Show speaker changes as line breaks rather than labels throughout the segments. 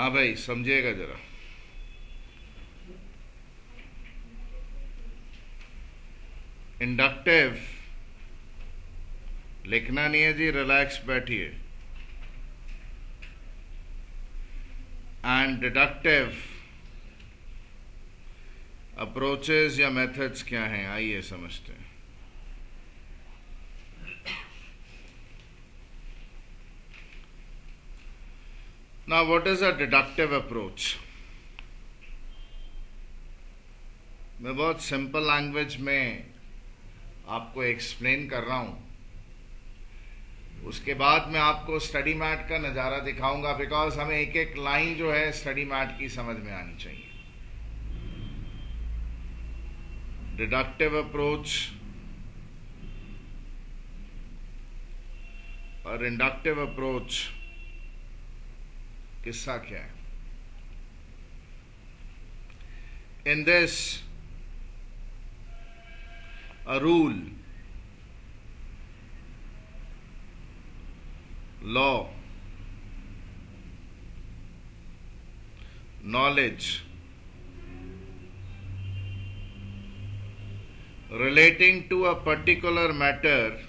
हाँ भाई, समझिएगा जरा। इंडक्टिव लिखना नहीं है जी, रिलैक्स बैठिए। एंड डिडक्टिव अप्रोचेस या मेथड्स क्या हैं, आइए समझते हैं। Now, what is a deductive approach? मैं बहुत सिंपल लैंग्वेज में आपको एक्सप्लेन कर रहा हूं, उसके बाद मैं आपको स्टडी मैट का नज़ारा दिखाऊंगा, बिकॉज हमें एक एक लाइन जो है स्टडी मैट की समझ में आनी चाहिए। डिडक्टिव अप्रोच और इंडक्टिव अप्रोच किस्सा क्या है। In this a rule, law, knowledge relating to a particular matter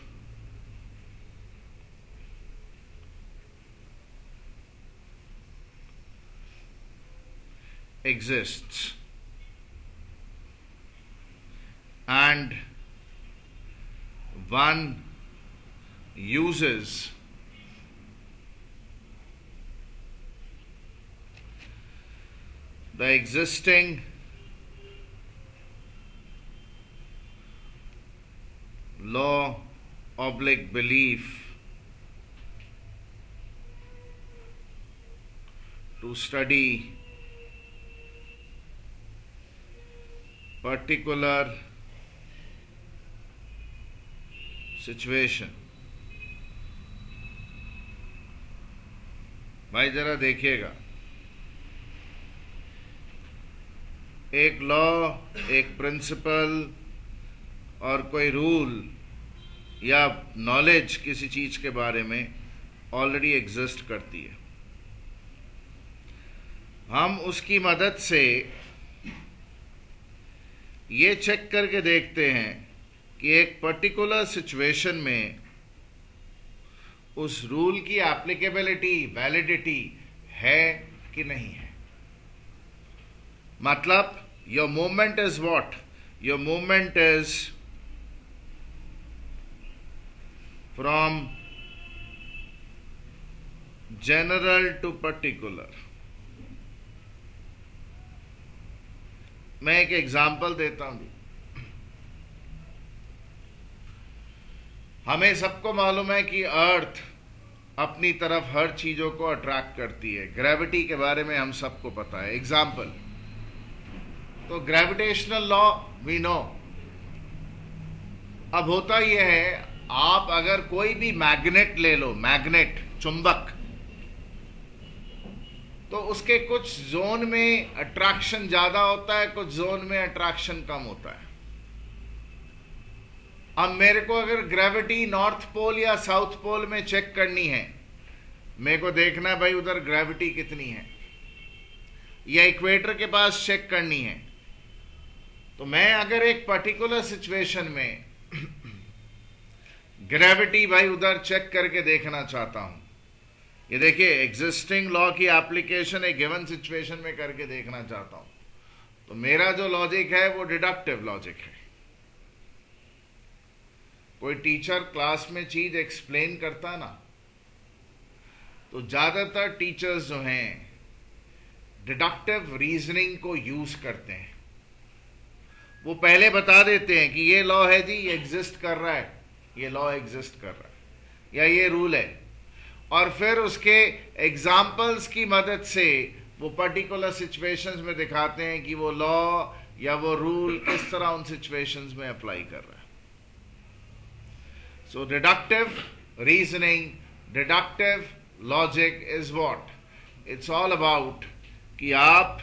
exists, and one uses the existing law oblique belief to study particular situation. भाई जरा देखिएगा, एक लॉ, एक प्रिंसिपल और कोई रूल या नॉलेज किसी चीज के बारे में ऑलरेडी एग्जिस्ट करती है। हम उसकी मदद से ये चेक करके देखते हैं कि एक पर्टिकुलर सिचुएशन में उस रूल की एप्लीकेबिलिटी, वैलिडिटी है कि नहीं है। मतलब your movement is what? Your movement is from general to particular. मैं एक एग्जांपल देता हूं। हमें सबको मालूम है कि अर्थ अपनी तरफ हर चीजों को अट्रैक्ट करती है। ग्रेविटी के बारे में हम सबको पता है। एग्जाम्पल, तो ग्रेविटेशनल लॉ वी नो। अब होता यह है, आप अगर कोई भी मैग्नेट ले लो, मैग्नेट, चुंबक, तो उसके कुछ जोन में अट्रैक्शन ज्यादा होता है, कुछ जोन में अट्रैक्शन कम होता है। अब मेरे को अगर ग्रेविटी नॉर्थ पोल या साउथ पोल में चेक करनी है, मेरे को देखना है भाई उधर ग्रेविटी कितनी है, या इक्वेटर के पास चेक करनी है, तो मैं अगर एक पर्टिकुलर सिचुएशन में ग्रेविटी भाई उधर चेक करके देखना चाहता हूं, ये देखिए एग्जिस्टिंग लॉ की एप्लीकेशन एक गिवन सिचुएशन में करके देखना चाहता हूं, तो मेरा जो लॉजिक है वो डिडक्टिव लॉजिक है। कोई टीचर क्लास में चीज एक्सप्लेन करता ना, तो ज्यादातर टीचर्स जो हैं डिडक्टिव रीजनिंग को यूज करते हैं। वो पहले बता देते हैं कि ये लॉ है जी, ये एग्जिस्ट कर रहा है, ये लॉ एग्जिस्ट कर रहा है, या ये रूल है, और फिर उसके एग्जाम्पल्स की मदद से वो पर्टिकुलर सिचुएशंस में दिखाते हैं कि वो लॉ या वो रूल किस तरह उन सिचुएशंस में अप्लाई कर रहा है। So deductive reasoning, deductive logic is what? It's all about कि आप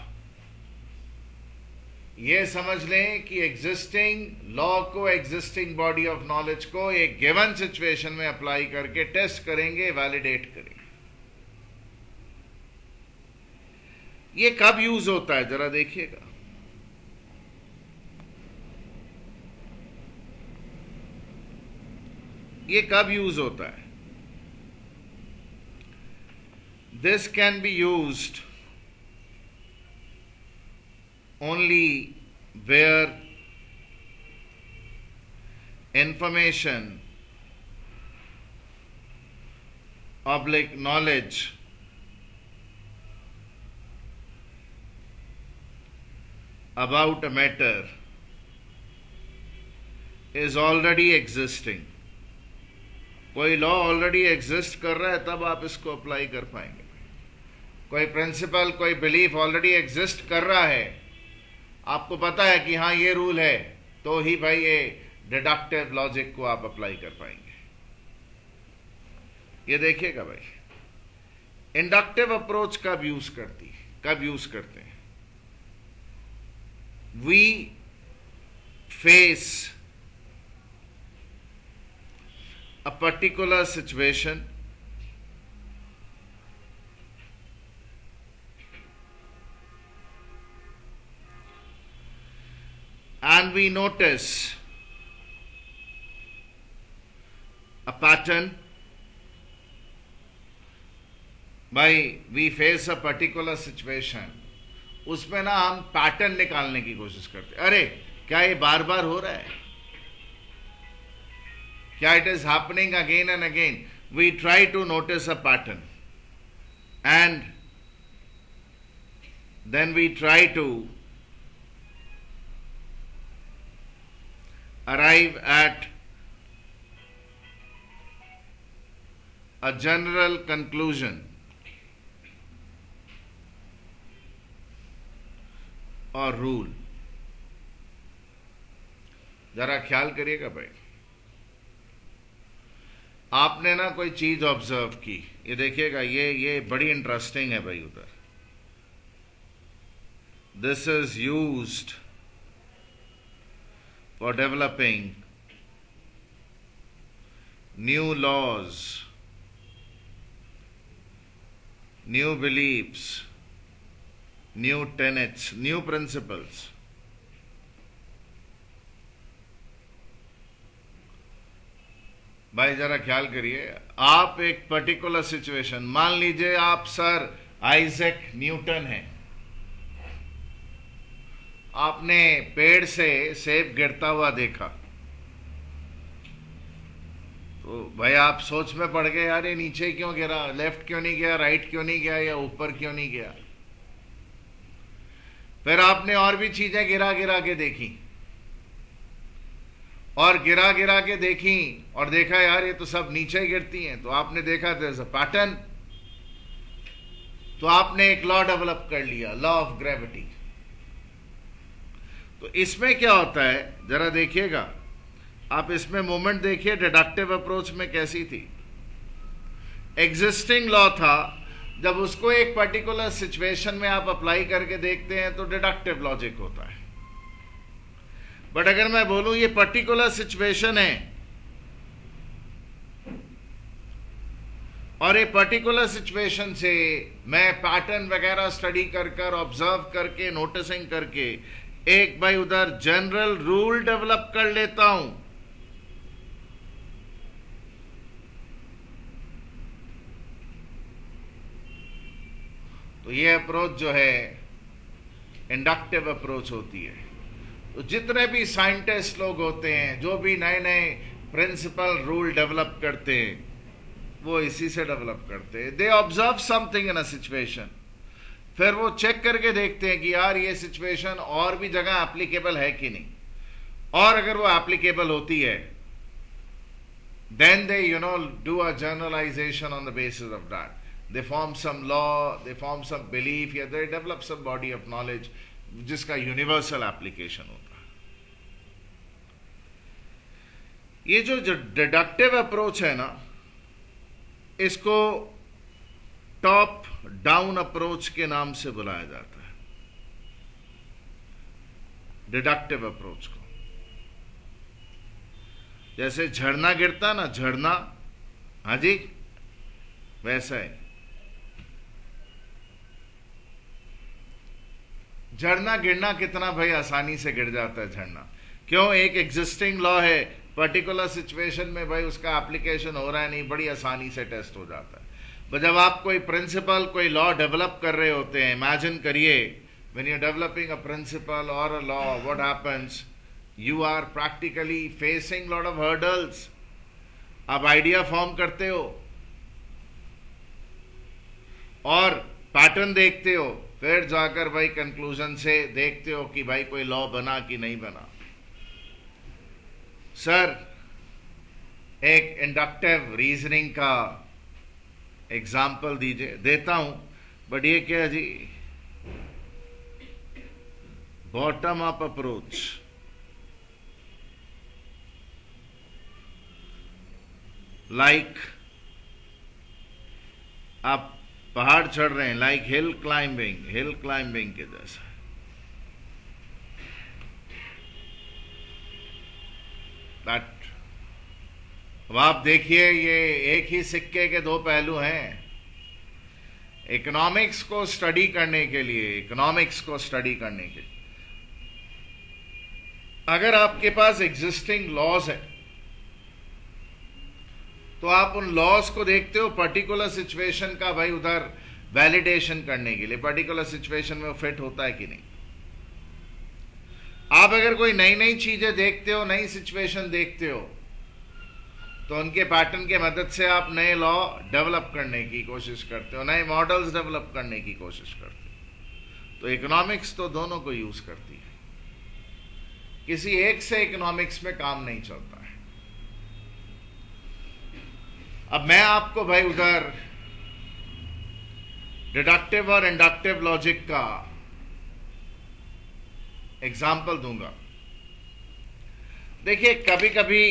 ये समझ लें कि एग्जिस्टिंग लॉ को, एग्जिस्टिंग बॉडी ऑफ नॉलेज को एक गिवन सिचुएशन में अप्लाई करके टेस्ट करेंगे, वैलिडेट करेंगे। ये कब यूज होता है जरा देखिएगा। ये कब यूज होता है? This can be used only where information oblique knowledge about a matter is already existing. कोई लॉ ऑलरेडी एग्जिस्ट कर रहा है तब आप इसको अप्लाई कर पाएंगे। कोई प्रिंसिपल, कोई बिलीफ ऑलरेडी एग्जिस्ट कर रहा है, आपको पता है कि हाँ ये रूल है, तो ही भाई ये डिडक्टिव लॉजिक को आप अप्लाई कर पाएंगे। ये देखिएगा भाई, इंडक्टिव अप्रोच कब यूज करते हैं? We face a particular situation and we notice a pattern. भाई we face a particular situation, उसमें ना हम पैटर्न निकालने की कोशिश करते, अरे क्या ये बार बार हो रहा है, क्या it is happening again and again. We try to notice a pattern and then we try to arrive at a general conclusion or rule. जरा ख्याल करिएगा भाई, आपने ना कोई चीज ऑब्जर्व की, ये देखिएगा, ये बड़ी इंटरेस्टिंग है भाई। उधर this is used for developing new laws, new beliefs, new tenets, new principles. भाई जरा ख्याल करिए, आप एक पर्टिकुलर सिचुएशन, मान लीजिए आप सर आइजैक न्यूटन हैं, आपने पेड़ से सेब गिरता हुआ देखा, तो भाई आप सोच में पड़ गए, यार ये नीचे क्यों गिरा, लेफ्ट क्यों नहीं गया, राइट क्यों नहीं गया, या ऊपर क्यों नहीं गया। फिर आपने और भी चीजें गिरा गिरा के देखी, और गिरा गिरा के देखी और देखा यार ये तो सब नीचे ही गिरती हैं, तो आपने देखा देयर इज अ पैटर्न, तो आपने एक लॉ डेवलप कर लिया, लॉ ऑफ ग्रेविटी। तो इसमें क्या होता है जरा देखिएगा आप, इसमें मोमेंट देखिए डिडक्टिव अप्रोच में कैसी थी। एग्जिस्टिंग लॉ था, जब उसको एक पर्टिकुलर सिचुएशन में आप अप्लाई करके देखते हैं तो डिडक्टिव लॉजिक होता है। बट अगर मैं बोलूं ये पर्टिकुलर सिचुएशन है और ये पर्टिकुलर सिचुएशन से मैं पैटर्न वगैरह स्टडी कर कर, ऑब्जर्व करके, नोटिसिंग करके एक भाई उधर जनरल रूल डेवलप कर लेता हूं, तो ये अप्रोच जो है इंडक्टिव अप्रोच होती है। तो जितने भी साइंटिस्ट लोग होते हैं, जो भी नए नए प्रिंसिपल रूल डेवलप करते हैं, वो इसी से डेवलप करते हैं। They observe something in a situation, फिर वो चेक करके देखते हैं कि यार ये सिचुएशन और भी जगह एप्लीकेबल है कि नहीं, और अगर वो एप्लीकेबल होती है then they do a generalization on the basis of that. They form some law, they form some belief, या they develop some body of knowledge जिसका यूनिवर्सल एप्लीकेशन होता है। ये जो डिडक्टिव अप्रोच है ना, इसको टॉप डाउन अप्रोच के नाम से बुलाया जाता है, डिडक्टिव अप्रोच को। जैसे झरना गिरता ना, झरना, हाँ जी, वैसा है। झरना गिरना कितना भाई आसानी से गिर जाता है झरना। क्यों? एक एग्जिस्टिंग लॉ है, पर्टिकुलर सिचुएशन में भाई उसका एप्लीकेशन हो रहा है नहीं, बड़ी आसानी से टेस्ट हो जाता है। पर जब आप कोई प्रिंसिपल, कोई लॉ डेवलप कर रहे होते हैं, इमेजिन करिए when you are developing a principle और a law, what happens, you are practically facing lot of hurdles. आप आइडिया फॉर्म करते हो और पैटर्न देखते हो, फिर जाकर भाई कंक्लूजन से देखते हो कि भाई कोई लॉ बना कि नहीं बना। सर, एक इंडक्टिव रीजनिंग का एग्जाम्पल दीजिए। देता हूं, बट ये क्या जी, बॉटम अप अप्रोच। लाइक आप पहाड़ चढ़ रहे हैं, लाइक हिल क्लाइंबिंग के जैसा। दैट, अब आप देखिए, ये एक ही सिक्के के दो पहलू हैं। इकोनॉमिक्स को स्टडी करने के लिए, अगर आपके पास एग्जिस्टिंग लॉज है तो आप उन लॉज को देखते हो पर्टिकुलर सिचुएशन का भाई उधर वैलिडेशन करने के लिए, पर्टिकुलर सिचुएशन में वो फिट होता है कि नहीं। आप अगर कोई नई नई चीजें देखते हो, नई सिचुएशन देखते हो, तो उनके पैटर्न के मदद से आप नए लॉ डेवलप करने की कोशिश करते हो, नए मॉडल्स डेवलप करने की कोशिश करते हो। तो इकोनॉमिक्स तो दोनों को यूज करती है, किसी एक से इकोनॉमिक्स में काम नहीं चलता है। अब मैं आपको भाई उधर डिडक्टिव और इंडक्टिव लॉजिक का एग्जाम्पल दूंगा। देखिए, कभी कभी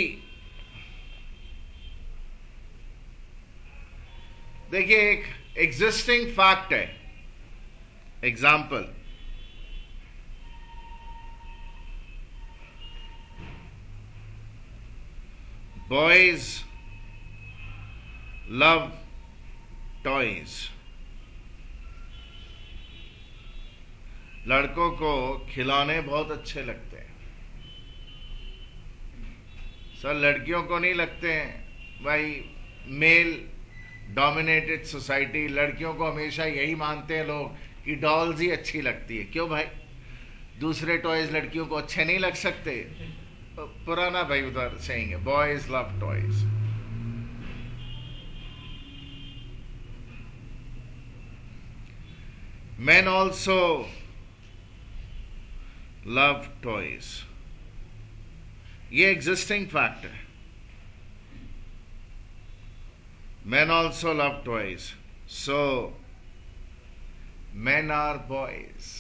देखिए एक एग्जिस्टिंग फैक्ट है, एग्जाम्पल, बॉयज लव टॉयज। लड़कों को खिलौने बहुत अच्छे लगते हैं। सर, लड़कियों को नहीं लगते हैं भाई। मेल डोमिनेटेड सोसाइटी, लड़कियों को हमेशा यही मानते हैं लोग कि डॉल्स ही अच्छी लगती है। क्यों भाई? दूसरे टॉयज लड़कियों को अच्छे नहीं लग सकते? पुराना भाई उधर सेइंग है, boys love toys. Men also love toys. ये एग्जिस्टिंग फैक्ट है। Men also love toys. So, men are boys.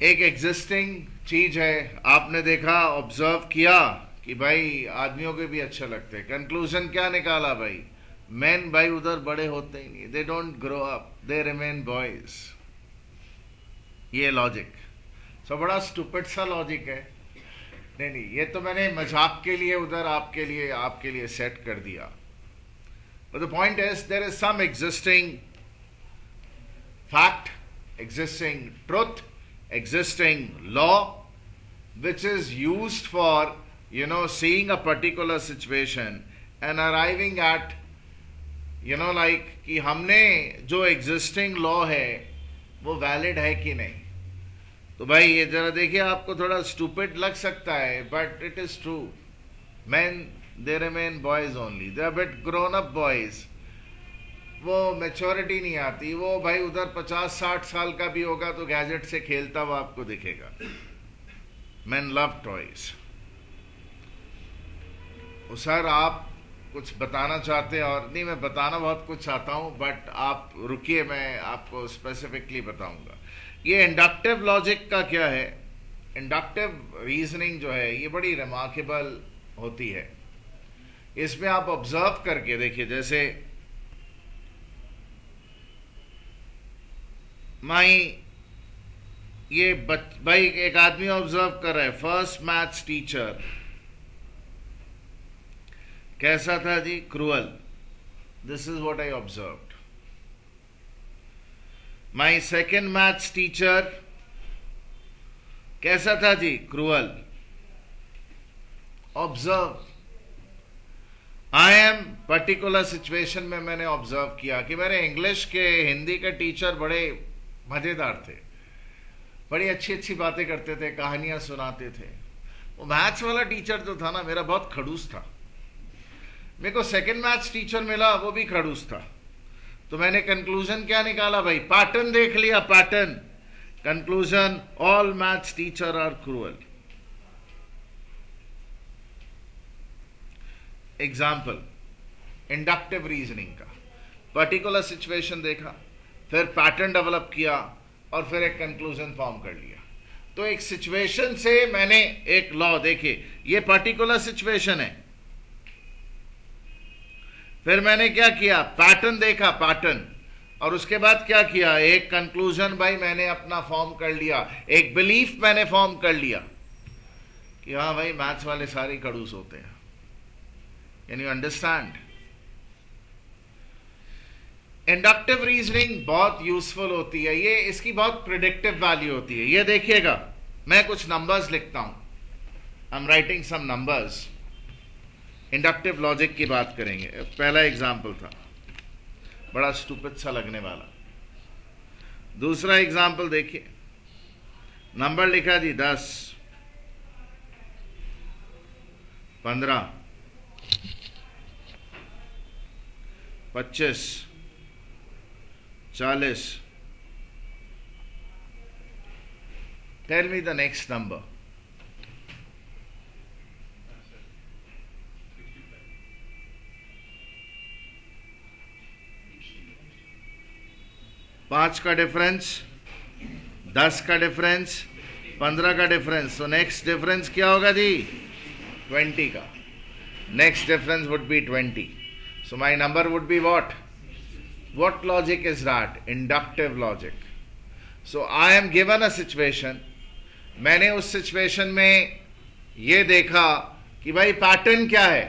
एक एग्जिस्टिंग चीज है, आपने देखा, ऑब्जर्व किया कि भाई आदमियों के भी अच्छे लगते हैं। कंक्लूजन क्या निकाला भाई? मेन भाई उधर बड़े होते ही नहीं, they don't grow up, they remain boys. ये लॉजिक सो बड़ा स्टूपिड सा लॉजिक है। नहीं, ये तो मैंने मजाक के लिए उधर आपके लिए सेट कर दिया। But the point is, there is some existing fact, existing truth, existing law which is used for seeing a particular situation and arriving at like कि हमने जो existing law है वो valid है कि नहीं। तो भाई ये जरा देखिए, आपको थोड़ा stupid लग सकता है, but it is true. Men, they remain boys only. They are a bit grown up boys. वो मैच्योरिटी नहीं आती। वो भाई उधर 50-60 साल का भी होगा तो गैजेट से खेलता हुआ आपको दिखेगा। Men love toys. सर, आप कुछ बताना चाहते हैं? और नहीं, मैं बताना बहुत कुछ चाहता हूं, बट आप रुकिए, मैं आपको स्पेसिफिकली बताऊंगा। ये इंडक्टिव लॉजिक का क्या है? इंडक्टिव रीजनिंग जो है ये बड़ी रिमार्केबल होती है। इसमें आप ऑब्जर्व करके देखिए, जैसे भाई एक आदमी ऑब्जर्व कर रहा है, फर्स्ट मैथ्स टीचर कैसा था जी? Cruel. This is what I observed. My second maths teacher कैसा था जी? Cruel. Observe. I am particular situation में मैंने ऑब्जर्व किया कि मेरे इंग्लिश के, हिंदी के टीचर बड़े मजेदार थे, बड़ी अच्छी अच्छी बातें करते थे, कहानियां सुनाते थे. वो मैथ्स वाला टीचर जो था ना, मेरा बहुत खड़ूस था. मेरे को सेकंड मैथ्स टीचर मिला, वो भी खड़ूस था. तो मैंने कंक्लूजन क्या निकाला भाई? पैटर्न देख लिया, pattern. Conclusion, all maths teacher are cruel. Example, inductive reasoning का पर्टिकुलर सिचुएशन देखा, फिर पैटर्न डेवलप किया और फिर एक कंक्लूजन फॉर्म कर लिया. तो एक सिचुएशन से मैंने एक लॉ, देखिए ये पर्टिकुलर सिचुएशन है, फिर मैंने क्या किया? पैटर्न देखा, पैटर्न, और उसके बाद क्या किया? एक कंक्लूजन भाई मैंने अपना फॉर्म कर लिया, एक बिलीफ मैंने फॉर्म कर लिया कि हाँ भाई मैथ्स वाले सारे खड़ूस होते हैं. Can you understand? Inductive reasoning बहुत यूजफुल होती है. ये इसकी बहुत प्रिडिक्टिव वैल्यू होती है. ये देखिएगा, मैं कुछ नंबर्स लिखता हूं. I am writing some numbers. Inductive logic की बात करेंगे. पहला एग्जाम्पल था, बड़ा स्टूपिड सा लगने वाला. दूसरा एग्जाम्पल देखिए, नंबर लिखा जी 10, 15, 25, 40. Tell me the next number. 5 का डिफरेंस, 10 का डिफरेंस, 15 का डिफरेंस. तो नेक्स्ट डिफरेंस क्या होगा जी? 20 का. Next difference would be 20. So my number would be what? What logic is that? Inductive logic. So I am given a situation. मैंने उस situation में ये देखा कि भाई पैटर्न क्या है,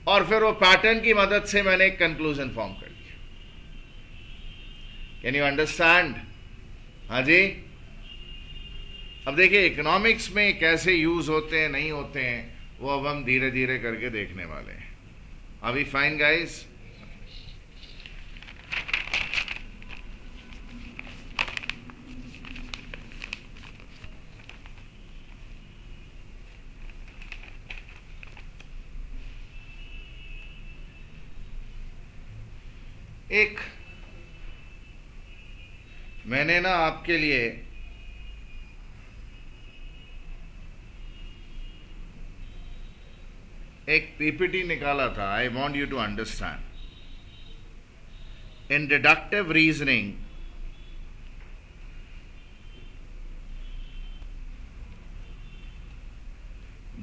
और फिर वो पैटर्न की मदद से मैंने एक कंक्लूजन फॉर्म कर लिया. Can you understand? हाँ जी. अब देखिए इकोनॉमिक्स में कैसे यूज होते हैं, नहीं होते हैं, वो अब हम धीरे धीरे करके देखने वाले हैं. Are we fine, guys? एक मैंने ना आपके लिए एक पीपीटी निकाला था. I want you to understand. In deductive reasoning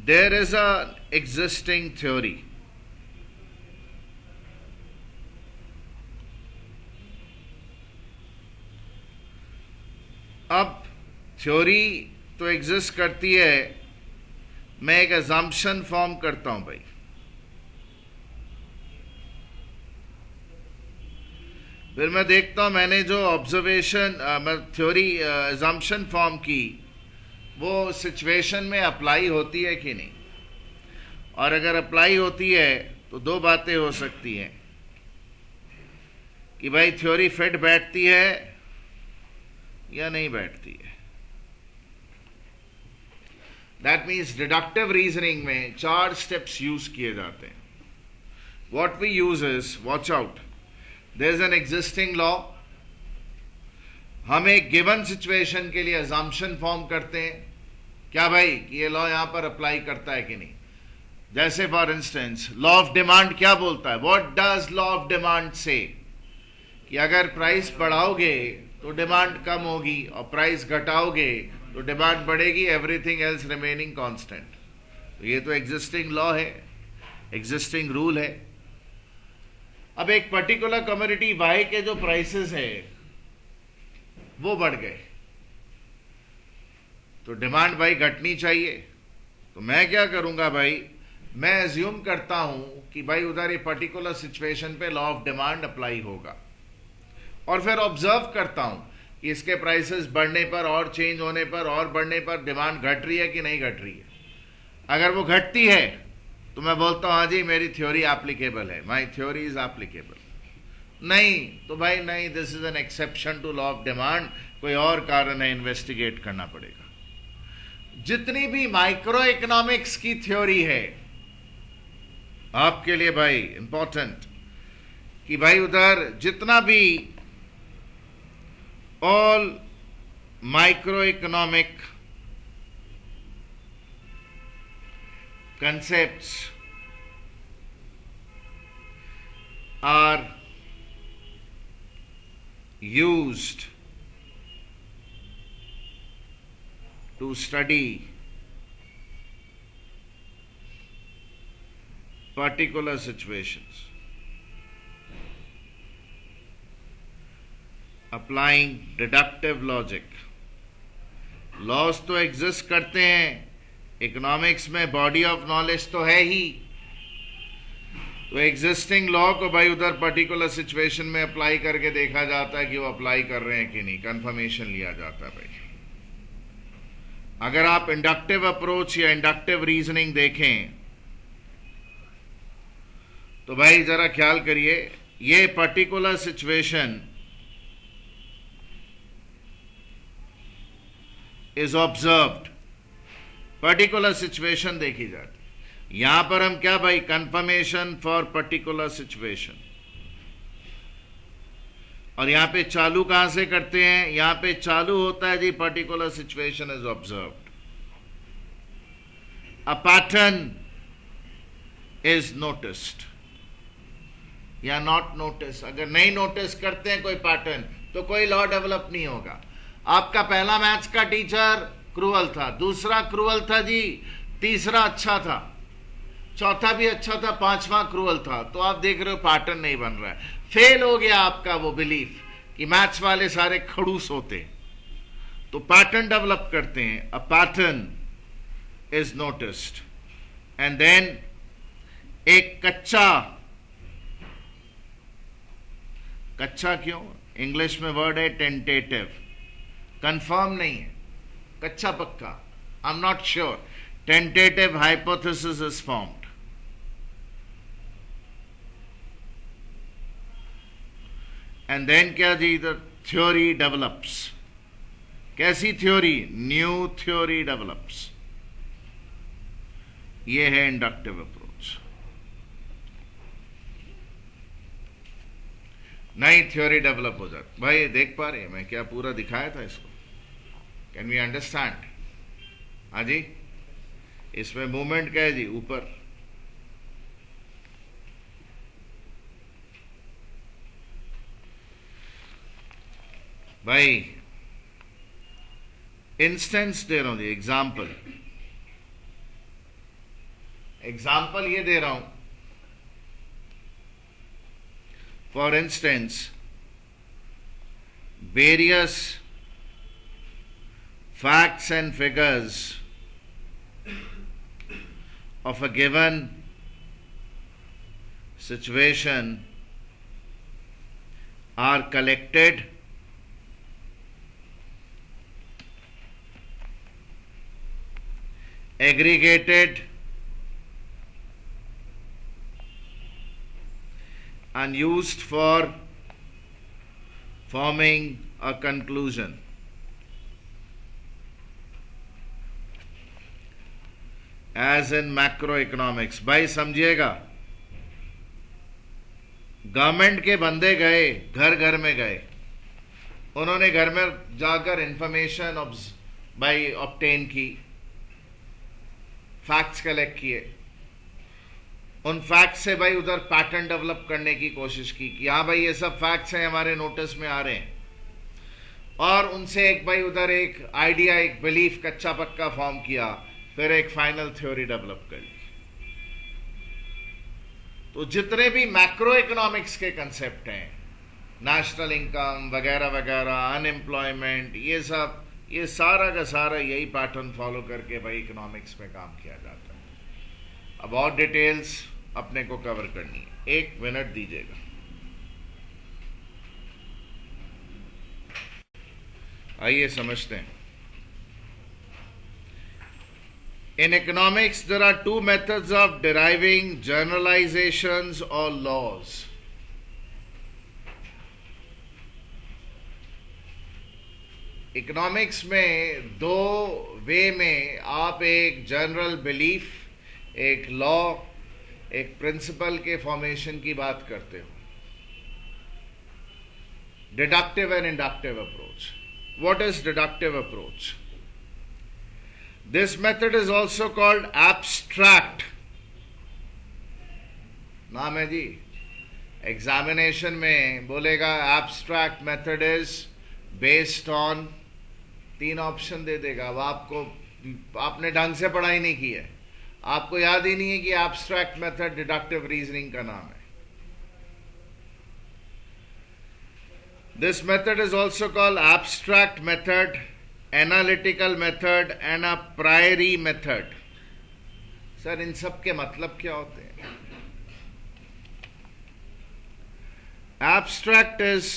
there is a existing theory. अब थ्योरी तो एग्जिस्ट करती है, मैं एक अजम्पशन फॉर्म करता हूं भाई. फिर मैं देखता हूं मैंने जो ऑब्जर्वेशन थ्योरी अजम्पशन फॉर्म की, वो सिचुएशन में अप्लाई होती है कि नहीं. और अगर अप्लाई होती है तो दो बातें हो सकती हैं कि भाई थ्योरी फिट बैठती है या नहीं बैठती है. दैट मीन्स डिडक्टिव रीजनिंग में 4 स्टेप्स यूज किए जाते हैं. What we use is, watch out, there is an existing law. हम एक गिवन सिचुएशन के लिए अजम्पशन फॉर्म करते हैं, क्या भाई कि ये लॉ यहां पर अप्लाई करता है कि नहीं. जैसे for instance law of demand क्या बोलता है? What does law of demand से? कि अगर प्राइस बढ़ाओगे तो डिमांड कम होगी, और प्राइस घटाओगे तो डिमांड बढ़ेगी, एवरीथिंग एल्स रिमेनिंग कांस्टेंट. तो ये तो एग्जिस्टिंग लॉ है, एग्जिस्टिंग रूल है. अब एक पर्टिकुलर कमोडिटी वाई के जो प्राइसेस है वो बढ़ गए, तो डिमांड भाई घटनी चाहिए. तो मैं क्या करूंगा भाई, मैं एज्यूम करता हूं कि भाई उधर ये पर्टिकुलर सिचुएशन पे लॉ ऑफ डिमांड अप्लाई होगा, और फिर ऑब्जर्व करता हूं कि इसके प्राइसेस बढ़ने पर और चेंज होने पर और बढ़ने पर डिमांड घट रही है कि नहीं घट रही है। अगर वो घटती है तो मैं बोलता हूं हाँ जी मेरी थ्योरी एप्लीकेबल है, माई थ्योरी इज एप्लीकेबल। नहीं तो भाई नहीं, this is an exception to law of demand, कोई और कारण है, इन्वेस्टिगेट करना पड़ेगा। जितनी भी माइक्रो इकोनॉमिक्स की थ्योरी है आपके लिए भाई इंपॉर्टेंट, कि भाई उधर जितना भी all micro economic concepts are used to study particular situations, applying deductive logic. Laws तो एग्जिस्ट करते हैं इकोनॉमिक्स में, बॉडी ऑफ नॉलेज तो है ही, तो एग्जिस्टिंग लॉ को भाई उधर पर्टिकुलर सिचुएशन में अप्लाई करके देखा जाता है कि वो अप्लाई कर रहे हैं कि नहीं, कंफर्मेशन लिया जाता है भाई। अगर आप इंडक्टिव अप्रोच या इंडक्टिव रीजनिंग देखें तो भाई जरा ख्याल करिए, ये particular situation is observed, particular situation देखी जाती। यहां पर हम क्या भाई, कंफर्मेशन फॉर पर्टिकुलर सिचुएशन, और यहां पे चालू कहां से करते हैं, यहां पे चालू होता है जी particular situation is observed, a pattern is noticed या नॉट नोटिस। अगर नहीं नोटिस करते हैं कोई पैटर्न तो कोई लॉ डेवलप नहीं होगा। आपका पहला मैथ्स का टीचर क्रूअल था, दूसरा क्रूअल था जी, तीसरा अच्छा था, चौथा भी अच्छा था, पांचवा क्रूअल था, तो आप देख रहे हो पैटर्न नहीं बन रहा है। फेल हो गया आपका वो बिलीफ कि मैथ्स वाले सारे खड़ूस होते, तो पैटर्न डेवलप करते हैं। A pattern is noticed and then एक कच्चा क्यों, इंग्लिश में वर्ड है टेंटेटिव, कंफर्म नहीं है, कच्चा पक्का, I am not sure, tentative hypothesis is formed. And then क्या जी, द थ्योरी डेवलप्स। कैसी थ्योरी, न्यू थ्योरी डेवलप्स। ये है इंडक्टिव अप्रोच। नई थ्योरी डेवलप हो जाती। भाई देख पा रहे हैं मैं क्या पूरा दिखाया था इसको, कैन वी अंडरस्टैंड? हाँ जी, इसमें मूवमेंट क्या है जी, ऊपर, भाई इंस्टेंस दे रहा हूं जी, एग्जाम्पल ये दे रहा हूं। For instance, various facts and figures of a given situation are collected, aggregated, and used for forming a conclusion. As in macroeconomics. भाई समझिएगा, गवर्नमेंट के बंदे गए, घर घर में गए, उन्होंने घर में जाकर इंफॉर्मेशन भाई ऑब्टेन की, फैक्ट्स कलेक्ट किए, उन फैक्ट्स से भाई उधर पैटर्न डेवलप करने की कोशिश की कि हाँ भाई ये सब फैक्ट्स हैं, हमारे नोटिस में आ रहे हैं, और उनसे एक भाई उधर एक आइडिया, एक बिलीफ कच्चा पक्का फॉर्म किया, फिर एक फाइनल थ्योरी डेवलप करी। तो जितने भी मैक्रो इकोनॉमिक्स के कंसेप्ट हैं, नेशनल इनकम वगैरह वगैरह, अनएम्प्लॉयमेंट, ये सब, ये सारा का सारा यही पैटर्न फॉलो करके भाई इकोनॉमिक्स में काम किया जाता है। अब और डिटेल्स अपने को कवर करनी है, 1 मिनट दीजिएगा। आइए समझते हैं। In economics, there are two methods of deriving generalizations or laws. Economics में दो वे में आप एक जनरल बिलीफ, एक लॉ, एक प्रिंसिपल के फॉर्मेशन की बात करते हो। Deductive and inductive approach. What is deductive approach? This method is also called abstract. नाम है जी। एग्जामिनेशन में बोलेगा abstract method is based on, 3 option दे देगा। अब आपने ढंग से पढ़ाई नहीं की है, आपको याद ही नहीं है कि abstract method डिडक्टिव रीजनिंग का नाम है। This method is also called abstract method, analytical method and a priori method. Sir इन सब के मतलब क्या होते हैं? Abstract is,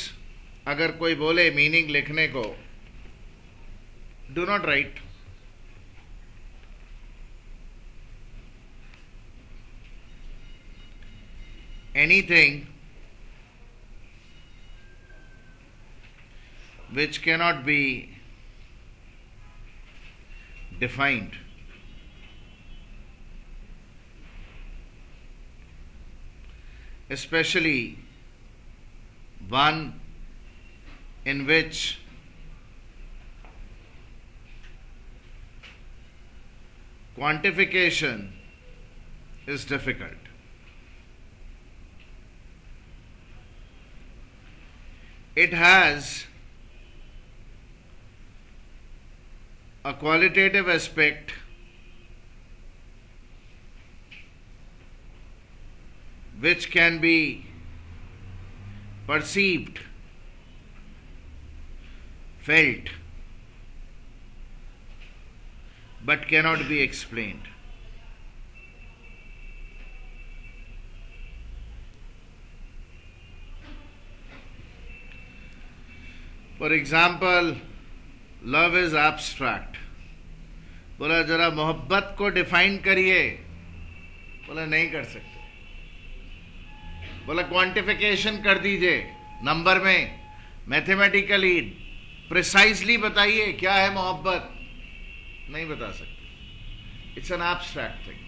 अगर कोई बोले मीनिंग लिखने को, do not write. Anything which cannot be defined, especially one in which quantification is difficult. It has a qualitative aspect which can be perceived, felt, but cannot be explained. For example, love is abstract. बोला जरा मोहब्बत को define करिए, बोला नहीं कर सकते। बोला क्वांटिफिकेशन कर दीजिए, नंबर में, मैथमेटिकली प्रिसाइजली बताइए क्या है मोहब्बत, नहीं बता सकते। It's an abstract thing.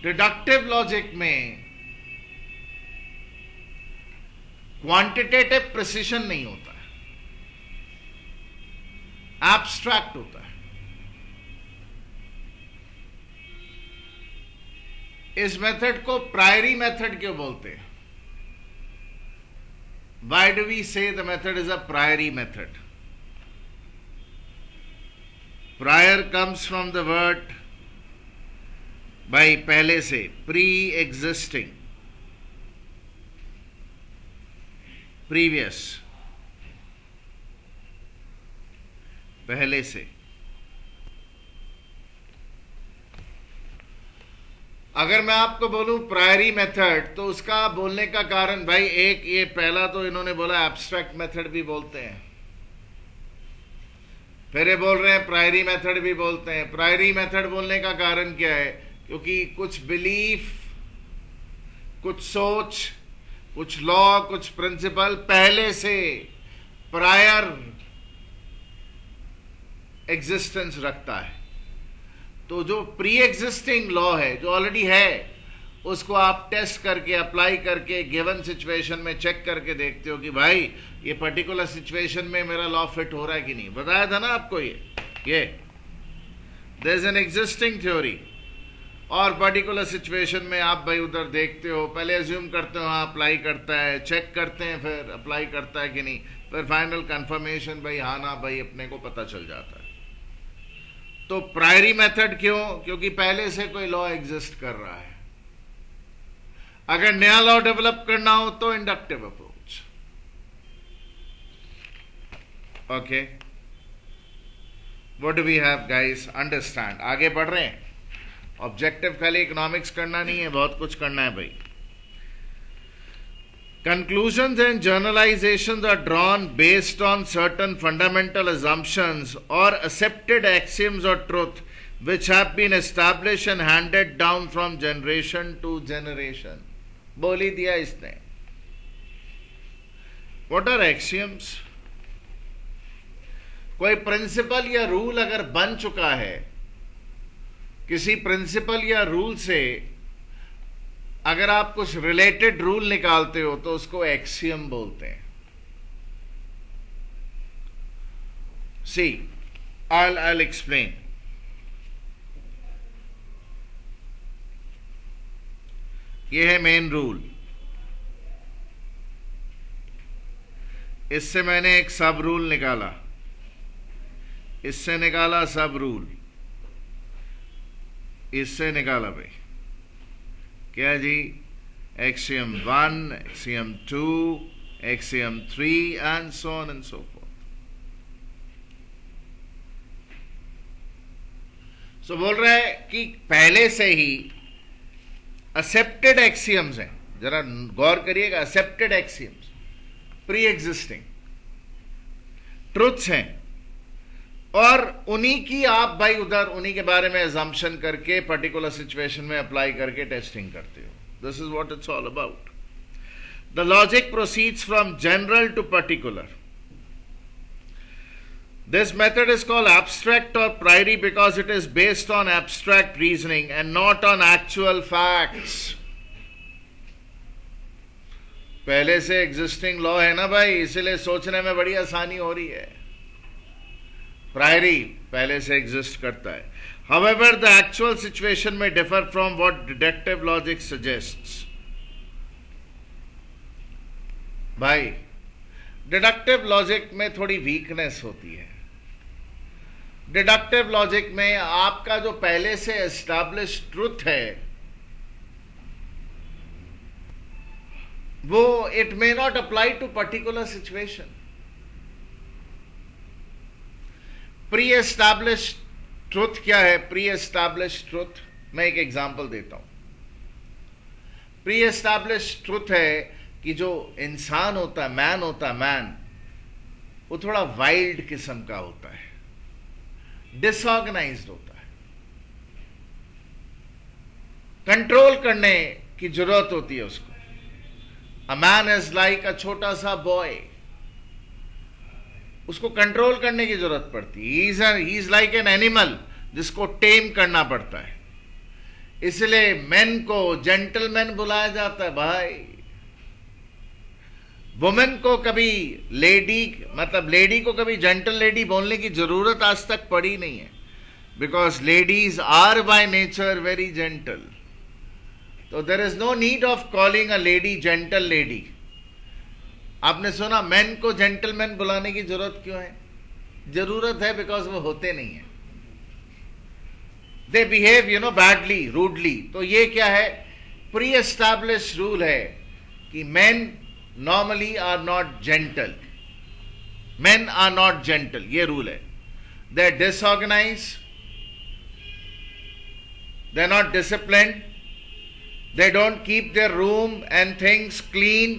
Deductive logic में क्वांटिटेटिव प्रिसिशन नहीं होता, एब्स्ट्रैक्ट होता है। इस मेथड को प्रायरी मेथड क्यों बोलते हैं? Why do we say the method is a priori method? Prior comes from the word by पहले से, pre-existing, previous, पहले से। अगर मैं आपको बोलूं प्रायरी मेथड, तो उसका बोलने का कारण भाई एक, ये पहला तो इन्होंने बोला एब्स्ट्रैक्ट मेथड भी बोलते हैं, फिर ये बोल रहे हैं प्रायरी मेथड भी बोलते हैं। प्रायरी मेथड बोलने का कारण क्या है? क्योंकि कुछ बिलीफ, कुछ सोच, कुछ लॉ, कुछ प्रिंसिपल पहले से प्रायर एग्जिस्टेंस रखता है। तो जो प्री एग्जिस्टिंग लॉ है, जो ऑलरेडी है, उसको आप टेस्ट करके, अप्लाई करके, गिवन सिचुएशन में चेक करके देखते हो कि भाई ये पर्टिकुलर सिचुएशन में मेरा लॉ फिट हो रहा है कि नहीं। बताया था ना आपको ये there is an existing theory, और पर्टिकुलर सिचुएशन में आप भाई उधर देखते हो, पहले अज्यूम करते हो हाँ अप्लाई करता है, चेक करते हैं फिर अप्लाई करता है कि नहीं, फिर फाइनल कंफर्मेशन भाई हाँ ना भाई अपने को पता चल जाता है। तो प्रायरी मेथड क्यों? क्योंकि पहले से कोई लॉ एग्जिस्ट कर रहा है। अगर नया लॉ डेवलप करना हो तो inductive approach. Okay, what do we have guys? Understand. आगे बढ़ रहे हैं। ऑब्जेक्टिव खाली इकोनॉमिक्स करना नहीं है, बहुत कुछ करना है भाई। Conclusions and generalizations are drawn based on certain fundamental assumptions or accepted axioms or truth which have been established and handed down from generation to generation. बोल ही दिया इसने। What are axioms? कोई प्रिंसिपल या रूल अगर बन चुका है, किसी प्रिंसिपल या रूल से अगर आप कुछ रिलेटेड रूल निकालते हो तो उसको एक्सियम बोलते हैं। सी, I'll explain. ये है मेन रूल। इससे मैंने एक सब रूल निकाला, इससे निकाला सब रूल, इससे निकाला भाई क्या जी? Axiom 1, axiom 2, axiom 3 and so on and so forth. So बोल रहा है कि पहले से ही एक्सेप्टेड एक्सियम्स हैं। जरा गौर करिएगा, accepted axioms, pre existing truths हैं, और उन्हीं की आप भाई उधर उन्हीं के बारे में अजम्पशन करके पर्टिकुलर सिचुएशन में अप्लाई करके टेस्टिंग करते हो। This is what it's all about. The logic proceeds from general to particular. This method is called abstract or priori because it is based on abstract reasoning and not on actual facts. पहले से existing law है ना भाई, इसलिए सोचने में बड़ी आसानी हो रही है। प्रायरी पहले से एग्जिस्ट करता है। However, the actual situation may differ from what deductive logic suggests. भाई, डिडक्टिव लॉजिक में थोड़ी वीकनेस होती है। डिडक्टिव लॉजिक में आपका जो पहले से एस्टैब्लिश ट्रुथ है वो it may not apply to particular situation. Pre establish truth क्या है? प्री एस्टैब्लिश ट्रुथ, मैं एक एग्जांपल देता हूं। प्री एस्टैब्लिश ट्रुथ है कि जो इंसान होता है, मैन होता है, मैन वो थोड़ा वाइल्ड किस्म का होता है, डिसऑर्गेनाइज्ड होता है, कंट्रोल करने की जरूरत होती है उसको। अ मैन इज लाइक अ छोटा सा बॉय, उसको कंट्रोल करने की जरूरत पड़ती है। He is like an animal जिसको टेम करना पड़ता है। इसलिए मैन को जेंटलमैन बुलाया जाता है भाई। वुमेन को कभी लेडी, मतलब लेडी को कभी जेंटल लेडी बोलने की जरूरत आज तक पड़ी नहीं है, because ladies are by nature very gentle. तो there is no need of calling a lady gentle lady. आपने सुना मैन को जेंटलमैन बुलाने की जरूरत क्यों है? जरूरत है बिकॉज वो होते नहीं है, दे बिहेव बैडली, रूडली। तो ये क्या है? प्री एस्टैब्लिश रूल है कि man normally are not gentle. Men are not gentle. ये रूल है। They're disorganized. They're not disciplined. They don't keep their room and things clean.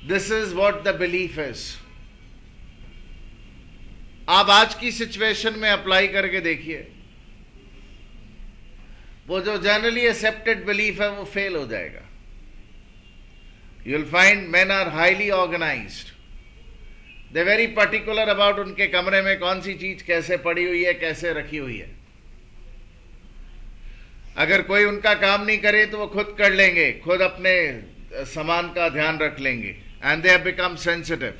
This is what the belief is. आप आज की situation में apply करके देखिए, वो जो जनरली एक्सेप्टेड बिलीफ है वो फेल हो जाएगा। You'll find men are highly organized. They're very particular about उनके कमरे में कौन सी चीज कैसे पड़ी हुई है, कैसे रखी हुई है। अगर कोई उनका काम नहीं करे तो वो खुद कर लेंगे, खुद अपने सामान का ध्यान रख लेंगे। And they have become sensitive.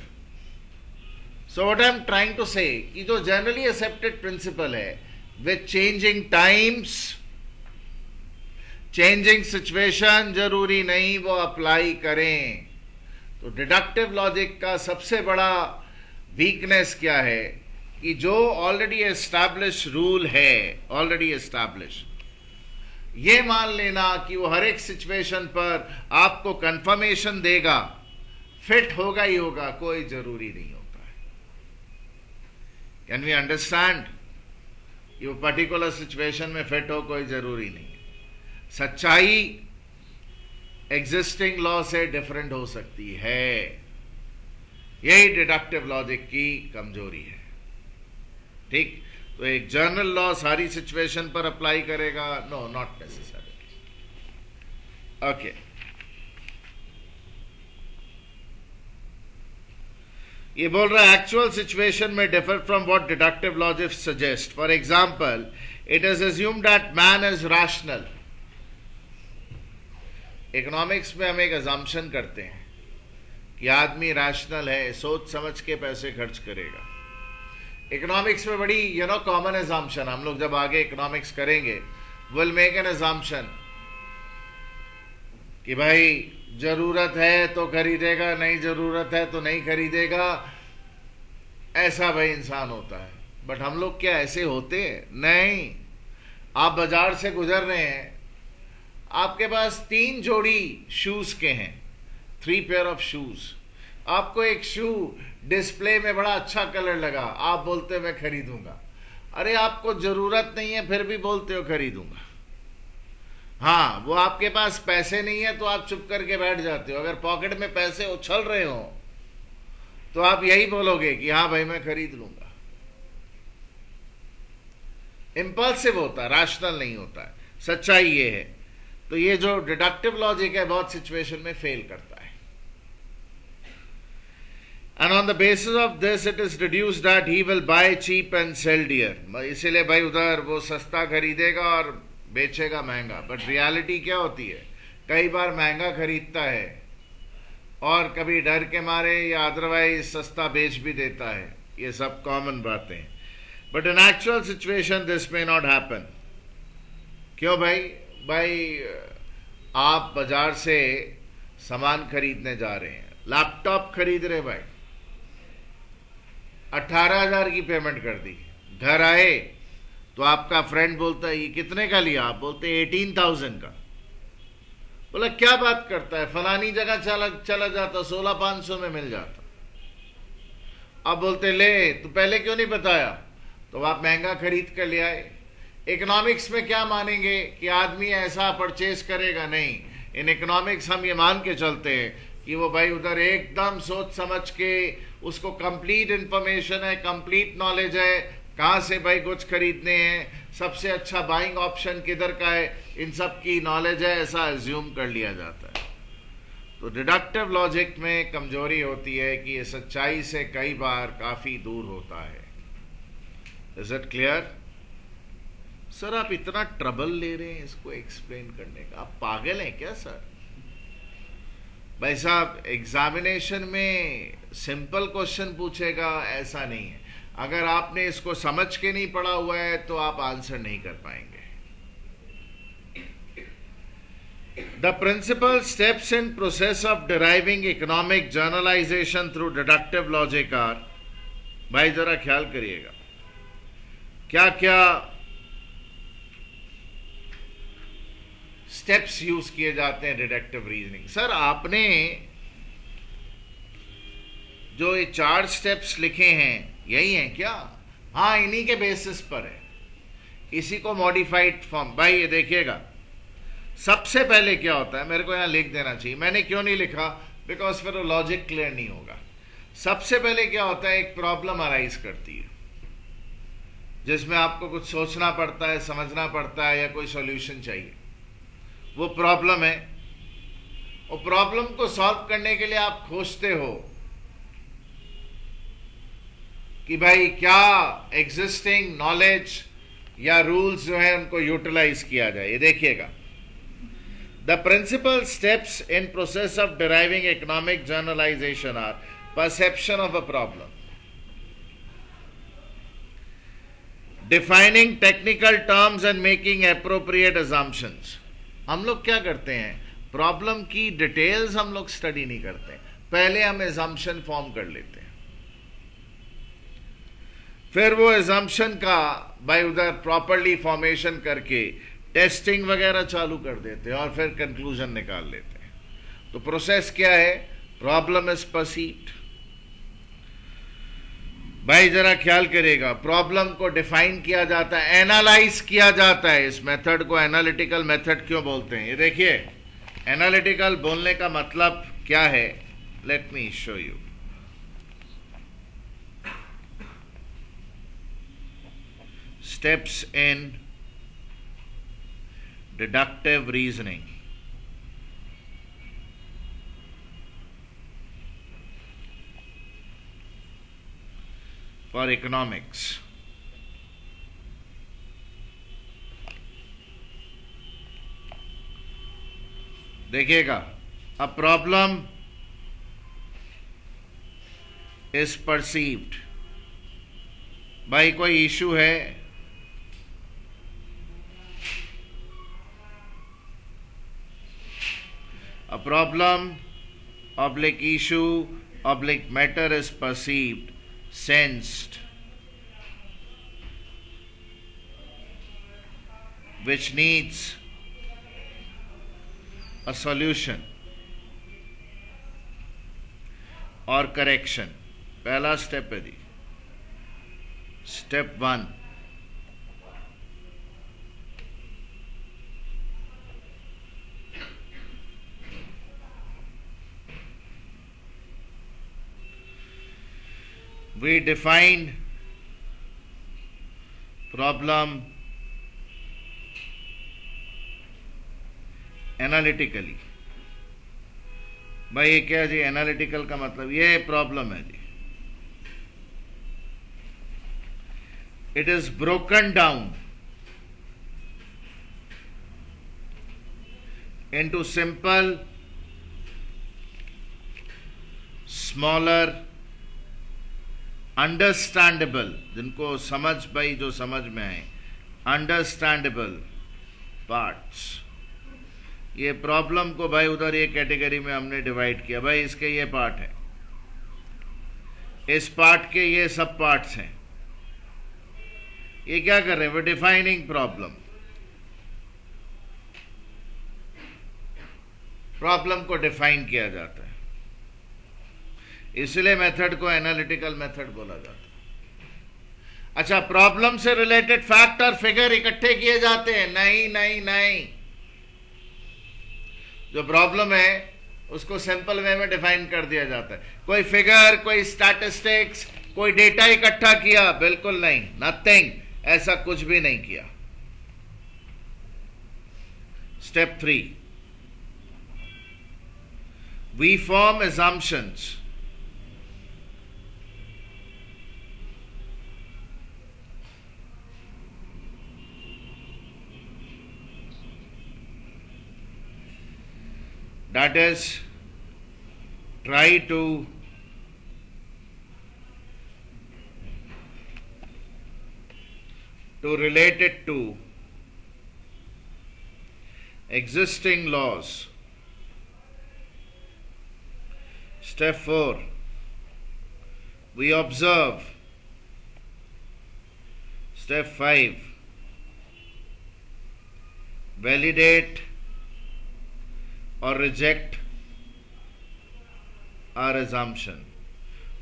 So what I'm trying to say कि जो generally accepted principle है, with changing times, changing situation जरूरी नहीं वो अप्लाई करें। तो डिडक्टिव लॉजिक का सबसे बड़ा वीकनेस क्या है कि जो ऑलरेडी एस्टैब्लिश रूल है, ऑलरेडी एस्टैब्लिश, ये मान लेना कि वो हर एक सिचुएशन पर आपको कंफर्मेशन देगा, फिट होगा ही होगा, कोई जरूरी नहीं होता है। Can we understand? ये पर्टिकुलर सिचुएशन में फिट हो कोई जरूरी नहीं है। सच्चाई एग्जिस्टिंग लॉ से डिफरेंट हो सकती है। यही डिडक्टिव लॉजिक की कमजोरी है। ठीक, तो एक जनरल लॉ सारी सिचुएशन पर अप्लाई करेगा? No, not necessary. ओके, ये बोल रहा है एक्चुअल सिचुएशन में differ from what deductive logic suggest. For example, it is assumed that man is rational. Economics में हम एक अजम्पशन करते हैं कि आदमी रैशनल है, सोच समझ के पैसे खर्च करेगा। इकोनॉमिक्स में बड़ी कॉमन अजम्पशन, हम लोग जब आगे इकोनॉमिक्स करेंगे विल मेक एन अजम्पशन कि भाई जरूरत है तो खरीदेगा, नहीं जरूरत है तो नहीं खरीदेगा। ऐसा भाई इंसान होता है। बट हम लोग क्या ऐसे होते हैं? नहीं। आप बाजार से गुजर रहे हैं, आपके पास 3 जोड़ी शूज के हैं, 3 पेयर ऑफ शूज। आपको एक शू डिस्प्ले में बड़ा अच्छा कलर लगा, आप बोलते मैं खरीदूंगा। अरे आपको जरूरत नहीं है फिर भी बोलते हो खरीदूंगा। हाँ, वो आपके पास पैसे नहीं है तो आप चुप करके बैठ जाते हो। अगर पॉकेट में पैसे उछल रहे हो तो आप यही बोलोगे कि हाँ भाई मैं खरीद लूंगा। इंपल्सिव होता है, रैशनल नहीं होता है। सच्चाई ये है। तो ये जो डिडक्टिव लॉजिक है बहुत सिचुएशन में फेल करता है। And on the basis of this it is deduced that he will buy cheap and sell dear. इसीलिए भाई उधर वो सस्ता खरीदेगा और बेचेगा महंगा। बट रियलिटी क्या होती है? कई बार महंगा खरीदता है और कभी डर के मारे या अदरवाइज सस्ता बेच भी देता है। ये सब कॉमन बातें। But in actual situation this may not happen. क्यों भाई? भाई आप बाजार से सामान खरीदने जा रहे हैं, लैपटॉप खरीद रहे भाई, 18,000 की पेमेंट कर दी। घर आए तो आपका फ्रेंड बोलता है ये कितने का लिया? आप बोलते 18,000 का। बोला क्या बात करता है, फलानी जगह चला जाता 16,500 में मिल जाता। आप बोलते ले तू पहले क्यों नहीं बताया? तो आप महंगा खरीद कर ले आए। इकोनॉमिक्स में क्या मानेंगे कि आदमी ऐसा परचेज करेगा? नहीं। इन इकोनॉमिक्स हम ये मान के चलते हैं कि वो भाई उधर एकदम सोच समझ के, उसको कंप्लीट इंफॉर्मेशन है, कंप्लीट नॉलेज है कहां से भाई गुड्स खरीदने हैं, सबसे अच्छा बाइंग ऑप्शन किधर का है, इन सब की नॉलेज है, ऐसा अज्यूम कर लिया जाता है। तो डिडक्टिव लॉजिक में कमजोरी होती है कि ये सच्चाई से कई बार काफी दूर होता है। Is it clear? सर आप इतना ट्रबल ले रहे हैं इसको एक्सप्लेन करने का, आप पागल हैं क्या सर? भाई साहब एग्जामिनेशन में सिंपल क्वेश्चन पूछेगा ऐसा नहीं है। अगर आपने इसको समझ के नहीं पढ़ा हुआ है तो आप आंसर नहीं कर पाएंगे। The principal steps in process of deriving economic generalization through deductive logic are, भाई जरा ख्याल करिएगा क्या क्या स्टेप्स यूज किए जाते हैं डिडक्टिव रीजनिंग। सर आपने जो ये 4 स्टेप्स लिखे हैं यही हैं क्या? हाँ, इन्हीं के बेसिस पर है, इसी को मॉडिफाइड फॉर्म। भाई ये देखिएगा, सबसे पहले क्या होता है, मेरे को यहां लिख देना चाहिए, मैंने क्यों नहीं लिखा, बिकॉज फिर वो लॉजिक क्लियर नहीं होगा। सबसे पहले क्या होता है, एक प्रॉब्लम अराइज करती है जिसमें आपको कुछ सोचना पड़ता है, समझना पड़ता है या कोई सॉल्यूशन चाहिए। वो प्रॉब्लम है, और प्रॉब्लम को सॉल्व करने के लिए आप खोजते हो कि भाई क्या एग्जिस्टिंग नॉलेज या रूल्स जो है उनको यूटिलाइज किया जाए। ये देखिएगा, the principal steps in process of deriving economic generalization are perception of a problem, defining technical terms and making appropriate assumptions. हम लोग क्या करते हैं, प्रॉब्लम की डिटेल्स हम लोग स्टडी नहीं करते, पहले हम असम्पशन फॉर्म कर लेते हैं, फिर वो असम्पशन का भाई उधर प्रॉपरली फॉर्मेशन करके टेस्टिंग वगैरह चालू कर देते हैं और फिर कंक्लूजन निकाल लेते हैं। तो प्रोसेस क्या है, प्रॉब्लम इज परसीव्ड, भाई जरा ख्याल करिएगा, प्रॉब्लम को डिफाइन किया जाता है, एनालाइज किया जाता है। इस मेथड को एनालिटिकल मेथड क्यों बोलते हैं? ये देखिए, एनालिटिकल बोलने का मतलब क्या है, let me show you. Steps in deductive reasoning. For economics. देखिएगा, a problem is perceived। भाई कोई इशू है, a problem oblique issue oblique matter is perceived, sensed, which needs a solution or correction। पहला स्टेप है जी, step 1। We define problem analytically। भाई ये क्या जी, analytical का मतलब ये प्रॉब्लम है जी। It is broken down into simple smaller understandable, जिनको समझ भाई जो समझ में आए, अंडरस्टैंडेबल पार्ट्स। ये प्रॉब्लम को भाई उधर ये कैटेगरी में हमने डिवाइड किया, भाई इसके ये पार्ट है, इस पार्ट के ये सब पार्ट्स हैं। ये क्या कर रहे हैं, वो डिफाइनिंग प्रॉब्लम। प्रॉब्लम को डिफाइन किया जाता है, इसलिए मेथड को एनालिटिकल मेथड बोला जाता है। अच्छा, प्रॉब्लम से रिलेटेड फैक्ट और फिगर इकट्ठे किए जाते हैं? नहीं नहीं नहीं, जो प्रॉब्लम है उसको सिंपल वे में डिफाइन कर दिया जाता है। कोई फिगर, कोई स्टैटिस्टिक्स, कोई डेटा इकट्ठा किया? बिल्कुल नहीं, नथिंग, ऐसा कुछ भी नहीं किया। Step 3, we form assumptions। That is, try to relate it to existing laws। Step 4, we observe। Step 5, validate और रिजेक्ट आर assumption।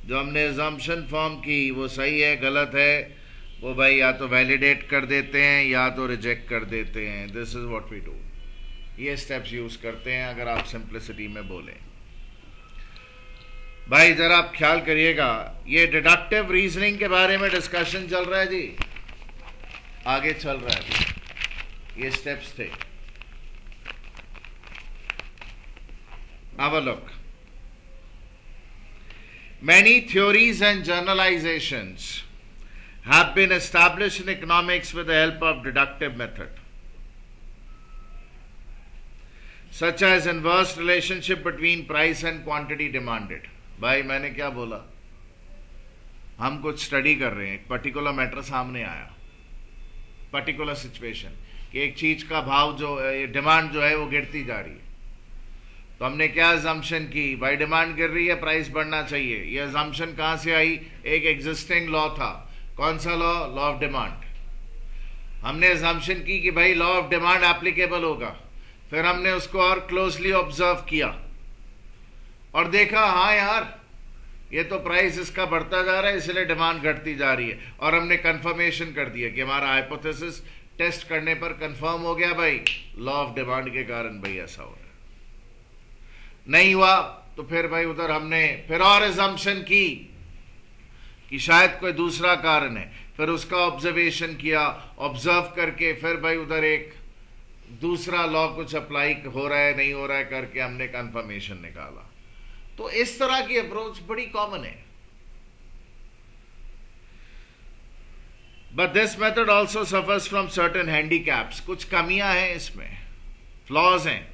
जो हमने assumption फॉर्म की वो सही है गलत है, वो भाई या तो वैलिडेट कर देते हैं या तो रिजेक्ट कर देते हैं। This is what we do. ये स्टेप्स यूज करते हैं अगर आप सिंप्लिसिटी में बोलें। भाई जरा आप ख्याल करिएगा, ये डिडक्टिव रीजनिंग के बारे में डिस्कशन चल रहा है जी, आगे चल रहा है। ये स्टेप्स थे। Have a look. Many theories and generalizations have been established in economics with the help of deductive method, such as inverse relationship between price and quantity demanded। भाई मैंने क्या बोला, हम कुछ स्टडी कर रहे हैं, एक पर्टिकुलर मैटर सामने आया, पर्टिकुलर सिचुएशन कि एक चीज का भाव जो डिमांड जो है वो गिरती जा रही है। तो हमने क्या अजम्पशन की, भाई डिमांड गिर रही है, प्राइस बढ़ना चाहिए। ये अजम्पशन कहां से आई, एक एग्जिस्टिंग लॉ था। कौन सा लॉ? Law of demand. हमने अजम्पशन की कि भाई लॉ ऑफ डिमांड एप्लीकेबल होगा, फिर हमने उसको और क्लोजली ऑब्जर्व किया और देखा हाँ यार ये तो प्राइस इसका बढ़ता जा रहा है इसलिए डिमांड घटती जा रही है, और हमने कंफर्मेशन कर दिया कि हमारा हाइपोथेसिस टेस्ट करने पर कंफर्म हो गया भाई, लॉ ऑफ डिमांड के कारण भाई ऐसा हो रहा है। नहीं हुआ तो फिर भाई उधर हमने फिर और एजम्पशन की कि शायद कोई दूसरा कारण है, फिर उसका ऑब्जर्वेशन किया, ऑब्जर्व करके फिर भाई उधर एक दूसरा लॉ कुछ अप्लाई हो रहा है नहीं हो रहा है करके हमने कंफर्मेशन निकाला। तो इस तरह की अप्रोच बड़ी कॉमन है। But this method also suffers from certain handicaps, कुछ कमियां हैं इसमें, फ्लॉज हैं,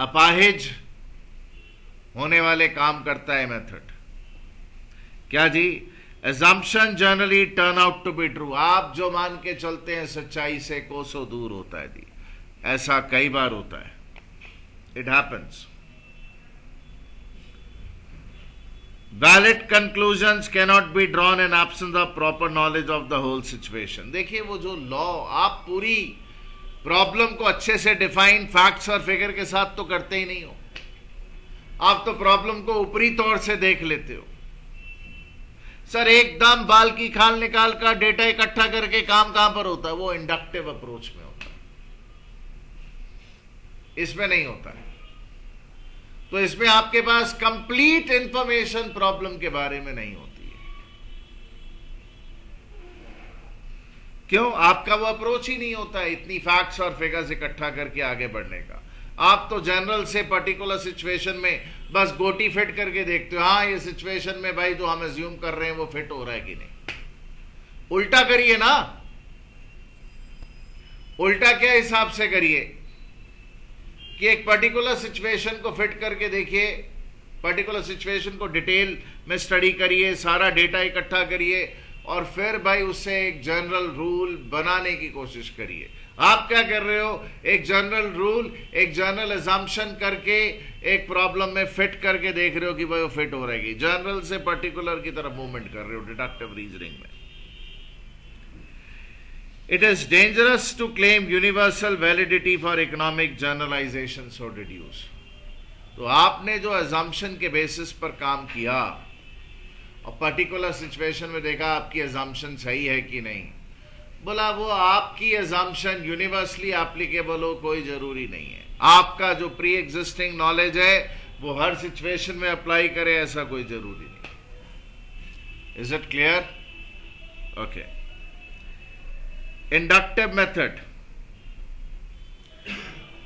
अपाहिज होने वाले काम करता है मेथड। क्या जी? assumption generally turn out to be true, आप जो मान के चलते हैं सच्चाई से कोसों दूर होता है जी, ऐसा कई बार होता है, it happens. Valid conclusions cannot be drawn in absence of proper knowledge of the whole situation। देखिए वो जो लॉ, आप पूरी प्रॉब्लम को अच्छे से डिफाइन फैक्ट्स और फिगर के साथ तो करते ही नहीं हो, आप तो प्रॉब्लम को ऊपरी तौर से देख लेते हो। सर एकदम बाल की खाल निकाल कर डेटा इकट्ठा करके काम कहां पर होता है? वो इंडक्टिव अप्रोच में होता है, इसमें नहीं होता है। तो इसमें आपके पास कंप्लीट इंफॉर्मेशन प्रॉब्लम के बारे में नहीं होती है। क्यों? आपका वो अप्रोच ही नहीं होता है इतनी फैक्ट्स और फिगर्स इकट्ठा करके आगे बढ़ने का। आप तो जनरल से पर्टिकुलर सिचुएशन में बस गोटी फिट करके देखते हो, हाँ ये सिचुएशन में भाई जो हम अज्यूम कर रहे हैं वो फिट हो रहा है कि नहीं। उल्टा करिए ना, उल्टा क्या हिसाब से करिए कि एक पर्टिकुलर सिचुएशन को फिट करके देखिए, पर्टिकुलर सिचुएशन को डिटेल में स्टडी करिए, सारा डेटा इकट्ठा करिए और फिर भाई उससे एक जनरल रूल बनाने की कोशिश करिए। आप क्या कर रहे हो? एक जनरल रूल, एक जनरल अजम्पशन करके एक प्रॉब्लम में फिट करके देख रहे हो कि भाई वो फिट हो रहेगी, जनरल से पर्टिकुलर की तरफ मूवमेंट कर रहे हो डिडक्टिव रीजनिंग में। It is dangerous to claim universal validity for economic generalizations or deduce। तो आपने जो assumption के बेसिस पर काम किया और पर्टिकुलर सिचुएशन में देखा आपकी assumption सही है कि नहीं, बोला वो आपकी assumption यूनिवर्सली एप्लीकेबल हो कोई जरूरी नहीं है। आपका जो प्री एग्जिस्टिंग नॉलेज है वो हर सिचुएशन में अप्लाई करे ऐसा कोई जरूरी नहीं। Is it clear? Okay. Inductive method।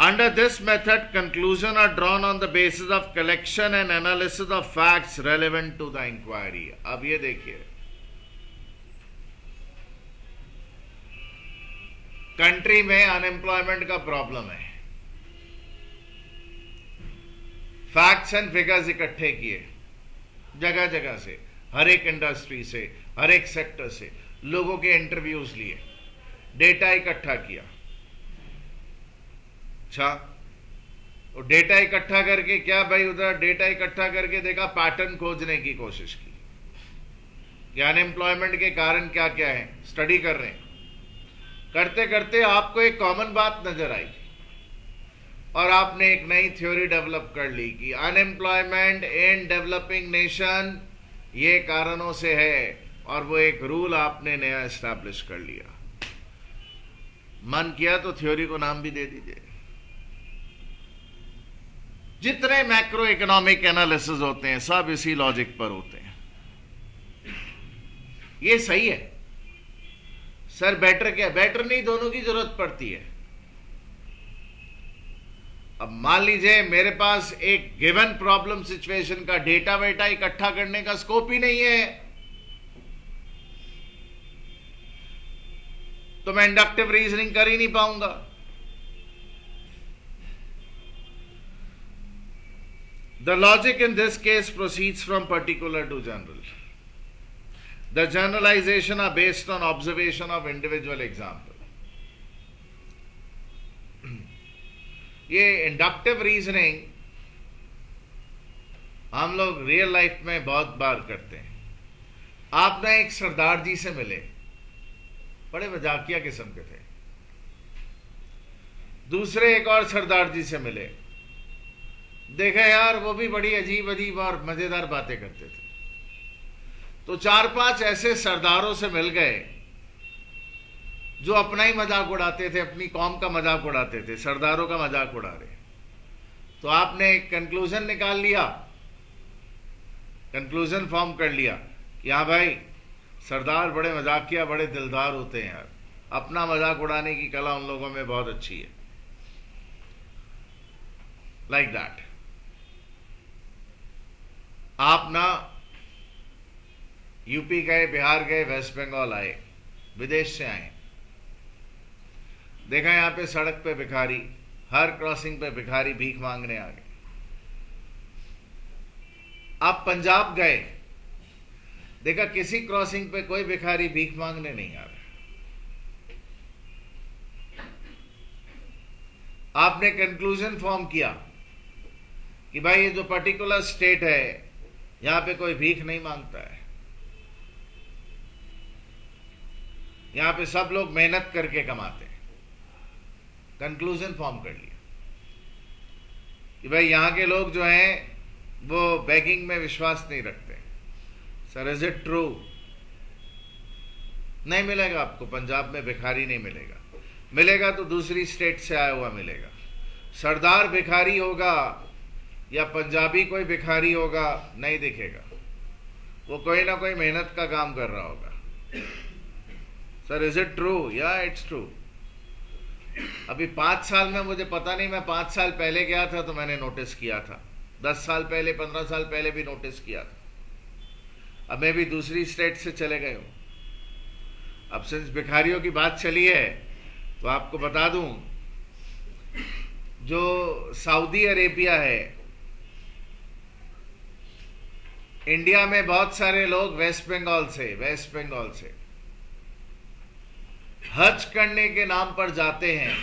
Under this method, conclusions are drawn on the basis of collection and analysis of facts relevant to the inquiry। अब ये देखिए, कंट्री में अनएम्प्लॉयमेंट का प्रॉब्लम है, फैक्ट्स एंड फिगर्स इकट्ठे किए जगह जगह से, हर एक इंडस्ट्री से, हर एक सेक्टर से, लोगों के इंटरव्यूज लिए, डेटा इकट्ठा किया। अच्छा, और डेटा इकट्ठा करके क्या भाई, उधर डेटा इकट्ठा करके देखा, पैटर्न खोजने की कोशिश की कि अनएम्प्लॉयमेंट के कारण क्या क्या है, स्टडी कर रहे हैं। करते करते आपको एक कॉमन बात नजर आई और आपने एक नई थ्योरी डेवलप कर ली कि अनएम्प्लॉयमेंट इन डेवलपिंग नेशन ये कारणों से है, और वो एक रूल आपने नया एस्टैब्लिश कर लिया। मन किया तो थ्योरी को नाम भी दे दीजिए। जितने मैक्रो इकोनॉमिक एनालिसिस होते हैं सब इसी लॉजिक पर होते हैं। ये सही है सर, बेटर क्या? बेटर नहीं, दोनों की जरूरत पड़ती है। अब मान लीजिए मेरे पास एक गिवन प्रॉब्लम सिचुएशन का डेटा वेटा इकट्ठा करने का स्कोप ही नहीं है, तो मैं इंडक्टिव रीजनिंग कर ही नहीं पाऊंगा। The logic in this case proceeds from particular to general. The generalization are based on observation of individual example. ये इंडक्टिव रीजनिंग हम लोग रियल लाइफ में बहुत बार करते हैं। आप ना एक सरदार जी से मिले, बड़े मजाकिया किस्म के थे। दूसरे एक और सरदार जी से मिले, देखा यार, वो भी बड़ी अजीब अजीब और मजेदार बातें करते थे। तो 4-5 ऐसे सरदारों से मिल गए जो अपना ही मजाक उड़ाते थे, अपनी कौम का मजाक उड़ाते थे, सरदारों का मजाक उड़ा रहे। तो आपने एक कंक्लूजन निकाल लिया, कंक्लूजन फॉर्म कर लिया कि हाँ भाई, सरदार बड़े मजाकिया, बड़े दिलदार होते हैं यार, अपना मजाक उड़ाने की कला उन लोगों में बहुत अच्छी है, लाइक दैट। आप ना यूपी गए, बिहार गए, वेस्ट बंगाल आए, विदेश से आए, देखा यहां पे सड़क पे भिखारी, हर क्रॉसिंग पे भिखारी भीख मांगने आ गए। आप पंजाब गए, देखा किसी क्रॉसिंग पे कोई भिखारी भीख मांगने नहीं आ रहा। आपने कंक्लूजन फॉर्म किया कि भाई ये जो पर्टिकुलर स्टेट है यहां पे कोई भीख नहीं मांगता है, यहां पे सब लोग मेहनत करके कमाते हैं। कंक्लूजन फॉर्म कर लिया कि भाई यहां के लोग जो हैं वो बेगिंग में विश्वास नहीं रखते। Sir, is it true? नहीं मिलेगा आपको, पंजाब में भिखारी नहीं मिलेगा, मिलेगा तो दूसरी स्टेट से आया हुआ मिलेगा। सरदार भिखारी होगा या पंजाबी कोई भिखारी होगा, नहीं दिखेगा, वो कोई ना कोई मेहनत का काम कर रहा होगा। Sir, is it true? या इट्स ट्रू। अभी 5 साल में मुझे पता नहीं, मैं 5 साल पहले गया था तो मैंने नोटिस किया था, 10 साल पहले, 15 साल पहले भी नोटिस किया था। अब मैं भी दूसरी स्टेट से चले गए हूं। अब सिंस भिखारियों की बात चली है तो आपको बता दूं, जो सऊदी अरेबिया है, इंडिया में बहुत सारे लोग वेस्ट बंगाल से हज करने के नाम पर जाते हैं,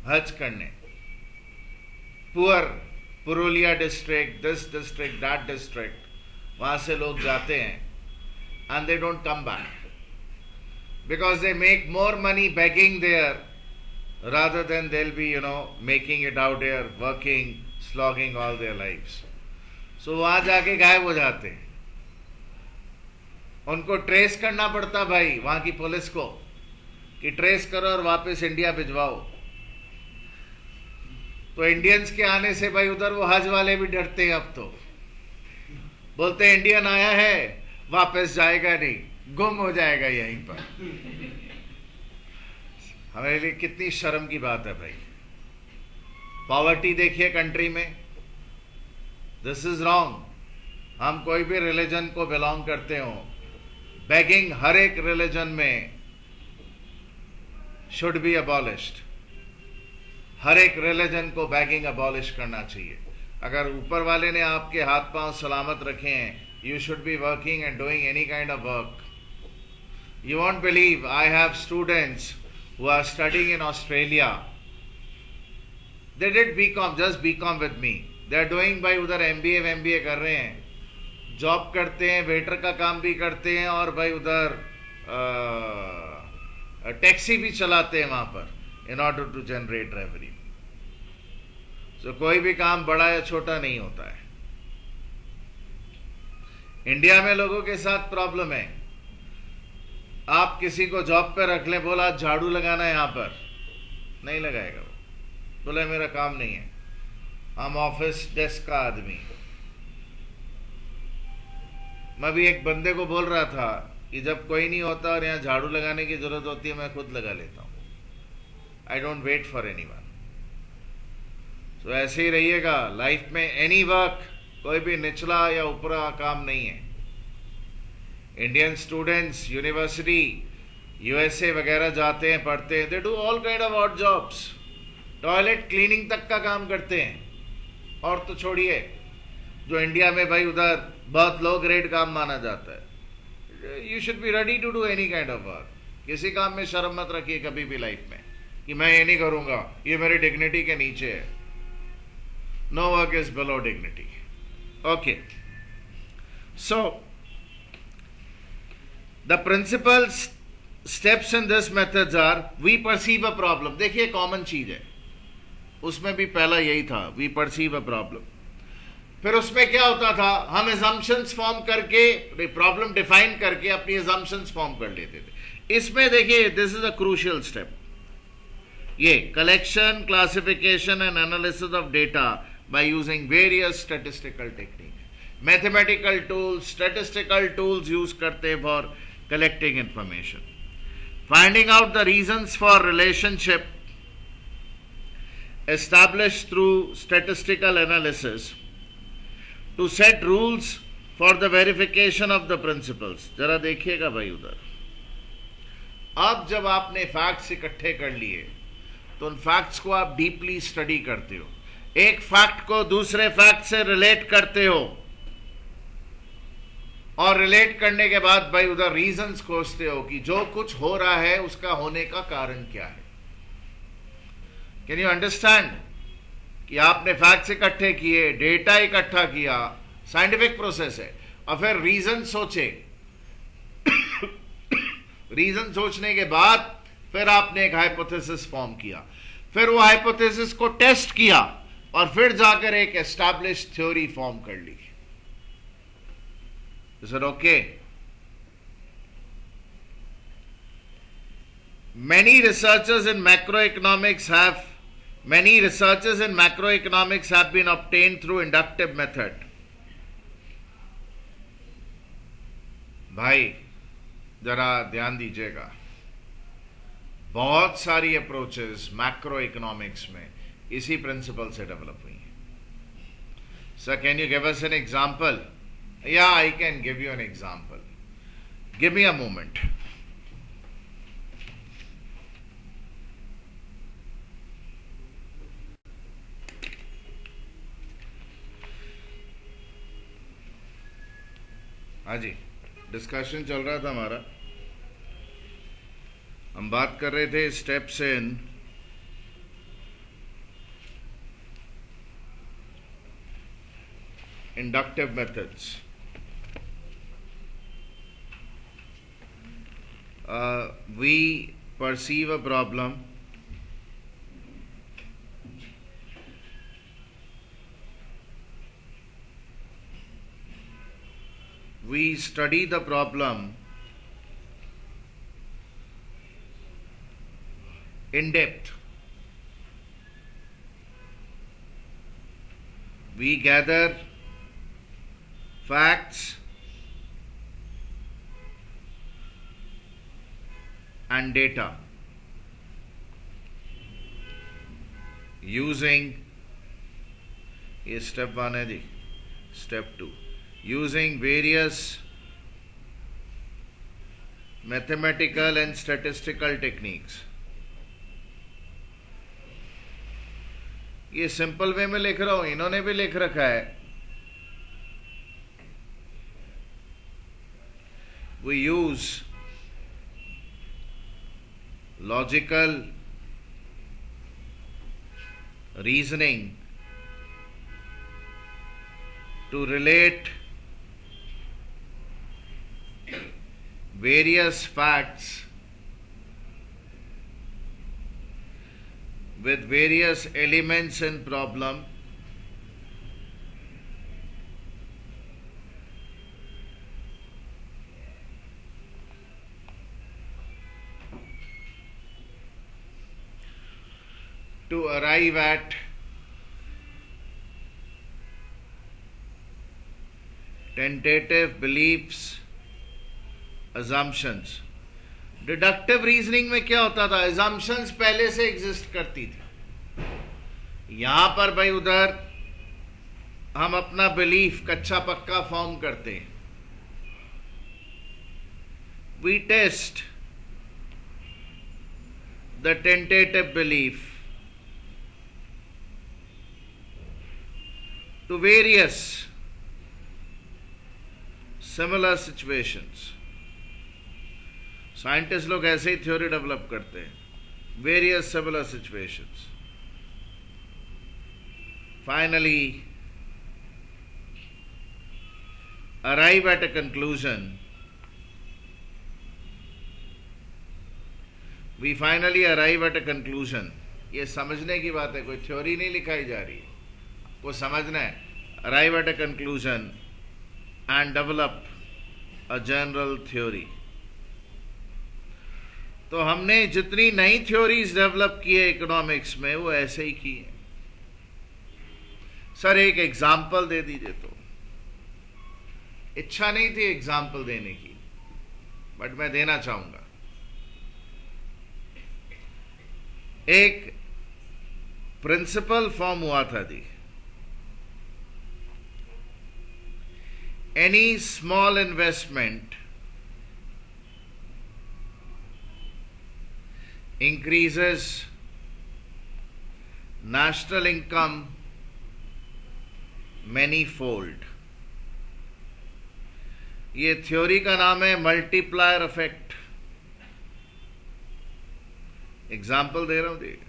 हज करने। Purulia district, this district, that district, वहां से लोग जाते हैं and they don't come back because they make more money begging there rather than they'll be, making it out here, working, slogging all their lives. So वहां जाके गायब हो जाते हैं। उनको ट्रेस करना पड़ता भाई वहां की पुलिस को कि ट्रेस करो और वापस इंडिया भिजवाओ। तो इंडियंस के आने से भाई उधर वो हज वाले भी डरते हैं। अब तो बोलते हैं इंडियन आया है, वापस जाएगा नहीं, गुम हो जाएगा यहीं पर। हमारे लिए कितनी शर्म की बात है भाई। पॉवर्टी देखिए कंट्री में, दिस इज रॉन्ग। हम कोई भी रिलीजन को बिलोंग करते हो, बेगिंग हर एक रिलीजन में शुड बी अबॉलिश्ड। हर एक रिलीजन को बेगिंग अबॉलिश करना चाहिए। अगर ऊपर वाले ने आपके हाथ पांव सलामत रखे हैं, you should be working and doing any kind of work. You won't believe, I have students who are studying in Australia. They did BCom, just BCom with me. They are doing by उधर MBA कर रहे हैं, job करते हैं, waiter का काम भी करते हैं और भाई उधर टैक्सी भी चलाते हैं वहां पर in order to generate revenue. So कोई भी काम बड़ा या छोटा नहीं होता है। इंडिया में लोगों के साथ प्रॉब्लम है। आप किसी को जॉब पे रख लें, बोला झाड़ू लगाना है यहां पर, नहीं लगाएगा वो, बोले मेरा काम नहीं है, हम ऑफिस डेस्क का आदमी। मैं भी एक बंदे को बोल रहा था कि जब कोई नहीं होता और यहां झाड़ू लगाने की जरूरत होती है, मैं खुद लगा लेता हूं। I don't wait for anyone. तो ऐसे ही रहिएगा लाइफ में। एनी वर्क, कोई भी निचला या ऊपरा काम नहीं है। इंडियन स्टूडेंट्स यूनिवर्सिटी, यूएसए वगैरह जाते हैं, पढ़ते हैं, they do all kind of odd jobs. Toilet cleaning तक का काम करते हैं। और तो छोड़िए, जो इंडिया में भाई उधर बहुत लो ग्रेड काम माना जाता है। You should be ready to do any kind of work. किसी काम में शर्म मत रखिए कभी भी लाइफ में कि मैं ये नहीं करूंगा, ये मेरी डिग्निटी के नीचे है। No work is below dignity. Okay. So, the principal steps in this methods are, we perceive a problem. देखिए कॉमन चीज है, उसमें भी पहला यही था, वी परसीव अ प्रॉब्लम। फिर उसमें क्या होता था, हम एजम्पशंस फॉर्म करके, प्रॉब्लम डिफाइन करके अपनी एजम्पशंस फॉर्म कर लेते थे। इसमें देखिए, this is a crucial step, ये collection, classification and analysis of data by using various statistical technique, mathematical tools, statistical tools use करते for collecting information, finding out the reasons for relationship established through statistical analysis to set rules for the verification of the principles। जरा देखिएगा भाई उधर, अब जब आपने facts इकट्ठे कर लिए तो उन फैक्ट्स को आप डीपली स्टडी करते हो, एक फैक्ट को दूसरे फैक्ट से रिलेट करते हो, और रिलेट करने के बाद भाई उधर रीजंस खोजते हो कि जो कुछ हो रहा है उसका होने का कारण क्या है। कैन यू अंडरस्टैंड कि आपने फैक्ट्स इकट्ठे किए, डेटा इकट्ठा किया, साइंटिफिक प्रोसेस है, और फिर रीजन सोचे रीजन सोचने के बाद फिर आपने एक हाइपोथेसिस फॉर्म किया, फिर वो हाइपोथेसिस को टेस्ट किया, और फिर जाकर एक एस्टैब्लिश्ड थ्योरी फॉर्म कर ली। Is it okay? Many researchers in macroeconomics have been obtained through inductive method। भाई जरा ध्यान दीजिएगा, बहुत सारी अप्रोचेस मैक्रो इकोनॉमिक्स में इसी प्रिंसिपल से डेवलप हुई हैं। Sir can you give us an example? या I can give you an example, give me a moment. हाँ जी, डिस्कशन चल रहा था हमारा, हम बात कर रहे थे steps in inductive methods। We perceive a problem, we study the problem in depth, we gather facts and data using, ये step 1 है जी, step 2 using various mathematical and statistical techniques। ये सिंपल वे में लिख रहा हूं, इन्होंने भी लिख रखा है। We use logical reasoning to relate various facts with various elements in problem to arrive at tentative beliefs, assumptions। Deductive reasoning में क्या होता था, assumptions पहले से एग्जिस्ट करती थी, यहां पर भाई उधर हम अपना बिलीफ कच्चा पक्का फॉर्म करते हैं। We test the tentative belief to various similar situations। Scientist लोग ऐसे ही थ्योरी डेवलप करते हैं, various similar situations. Finally arrive at a conclusion, we finally arrive at a conclusion ये समझने की बात है, कोई थ्योरी नहीं लिखाई जा रही, को समझना है, arrive at a conclusion and develop a general theory. तो हमने जितनी नई थ्योरीज डेवलप की है इकोनॉमिक्स में वो ऐसे ही की है। सर एक एग्जाम्पल दे दीजिए। तो इच्छा नहीं थी एग्जाम्पल देने की, बट मैं देना चाहूंगा। एक प्रिंसिपल फॉर्म हुआ था दी, any small investment increases national income manyfold। ये थ्योरी का नाम है मल्टीप्लायर इफेक्ट। एग्जाम्पल दे रहा हूं, देखिए।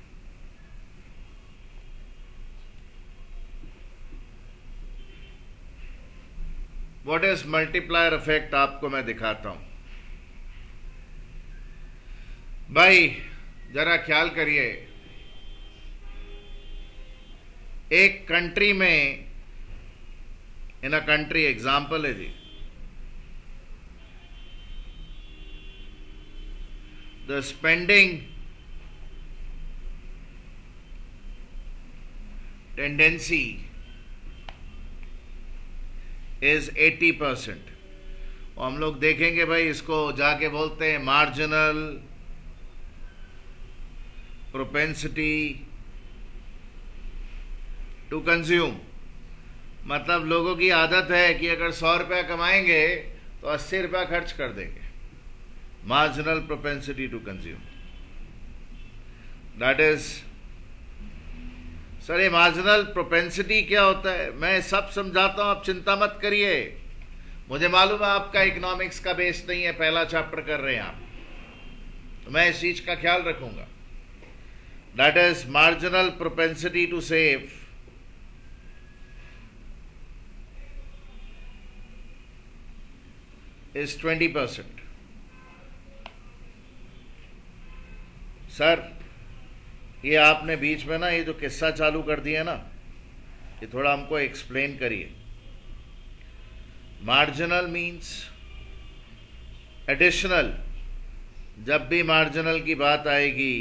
व्हाट इज मल्टीप्लायर इफेक्ट, आपको मैं दिखाता हूं। भाई जरा ख्याल करिए, एक कंट्री में, इन अ कंट्री, एग्जाम्पल है जी, द स्पेंडिंग टेंडेंसी इज 80%। हम लोग देखेंगे भाई, इसको जाके बोलते हैं मार्जिनल प्रोपेंसिटी टू कंज्यूम। मतलब लोगों की आदत है कि अगर 100 रुपया कमाएंगे तो 80 रुपया खर्च कर देंगे। Marginal propensity to consume, that is. Sir ये मार्जिनल प्रोपेंसिटी क्या होता है, मैं सब समझाता हूं, आप चिंता मत करिए। मुझे मालूम है आपका इकोनॉमिक्स का बेस नहीं है, पहला चैप्टर कर रहे हैं आप, तो मैं इस चीज का ख्याल रखूंगा। That is, marginal propensity to save is 20%। Sir ये आपने बीच में ना ये जो किस्सा चालू कर दिया ना, ये थोड़ा हमको एक्सप्लेन करिए। Marginal means additional. जब भी मार्जिनल की बात आएगी,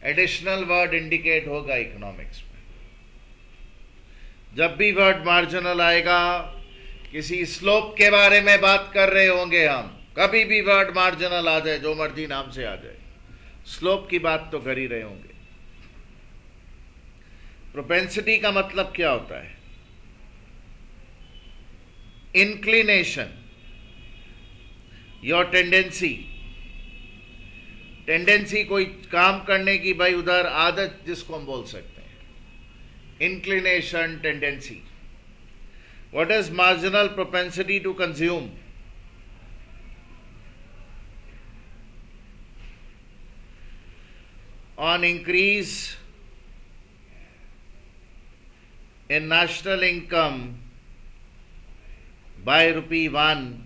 एडिशनल वर्ड इंडिकेट होगा इकोनॉमिक्स में। जब भी वर्ड मार्जिनल आएगा, किसी स्लोप के बारे में बात कर रहे होंगे हम, कभी भी वर्ड मार्जिनल आ जाए, जो मर्जी नाम से आ जाए, स्लोप की बात तो कर ही रहे होंगे। प्रोपेंसिटी का मतलब क्या होता है? Inclination, your tendency. टेंडेंसी कोई काम करने की, भाई उधर आदत जिसको हम बोल सकते हैं, inclination, tendency. What is marginal propensity to consume? On increase in national income by ₹1,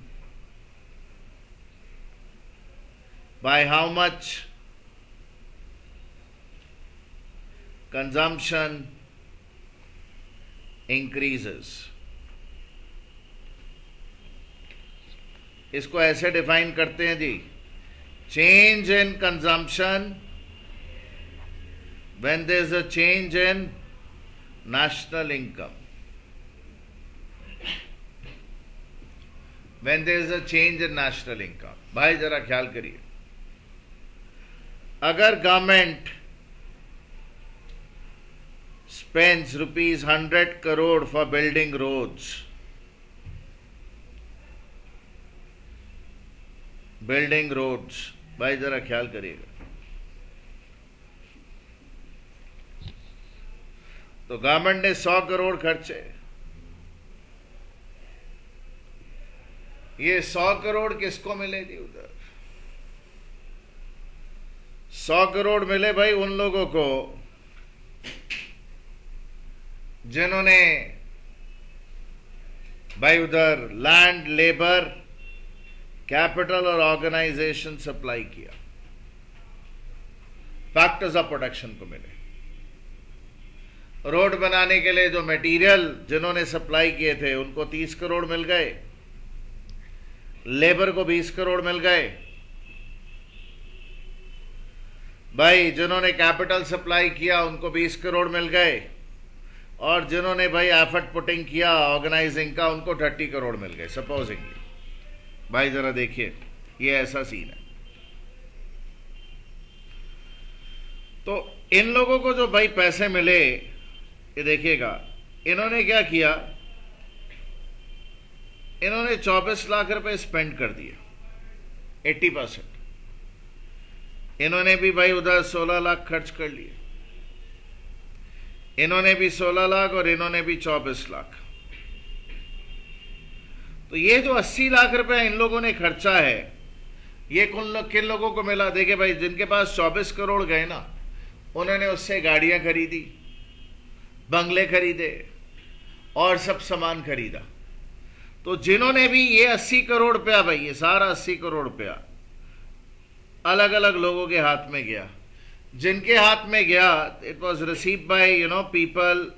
by how much consumption increases? इसको ऐसे डिफाइन करते हैं जी, change in consumption when there is a change in national income, when there is a change in national income। भाई जरा ख्याल करिए, अगर government spends ₹100 crore for building roads, भाई जरा ख्याल करिएगा, तो गवर्नमेंट ने 100 करोड़ खर्चे। ये 100 करोड़ किसको मिले जी? उधर 100 करोड़ मिले भाई उन लोगों को जिन्होंने भाई उधर लैंड, लेबर, कैपिटल और ऑर्गेनाइजेशन सप्लाई किया। फैक्टर्स ऑफ प्रोडक्शन को मिले। रोड बनाने के लिए जो मटेरियल जिन्होंने सप्लाई किए थे उनको 30 करोड़ मिल गए, लेबर को 20 करोड़ मिल गए। भाई जिन्होंने कैपिटल सप्लाई किया उनको 20 करोड़ मिल गए, और जिन्होंने भाई एफर्ट पुटिंग किया ऑर्गेनाइजिंग का उनको 30 करोड़ मिल गए सपोजिंगली। भाई जरा देखिए, ये ऐसा सीन है। तो इन लोगों को जो भाई पैसे मिले, ये देखिएगा इन्होंने क्या किया, इन्होंने 24 लाख रुपए स्पेंड कर दिए, 80%। इन्होंने भी भाई उधर 16 लाख खर्च कर लिए, इन्होंने भी 16 लाख और इन्होंने भी 24 लाख। तो ये जो 80 लाख रुपए इन लोगों ने खर्चा है, ये किन लोगों को मिला? देखिए भाई, जिनके पास 24 करोड़ गए ना, उन्होंने उससे गाड़ियां खरीदी, बंगले खरीदे और सब सामान खरीदा। तो जिन्होंने भी ये 80 करोड़ रुपया, भाई ये सारा 80 करोड़ रुपया अलग अलग लोगों के हाथ में गया। जिनके हाथ में गया, it was receive by people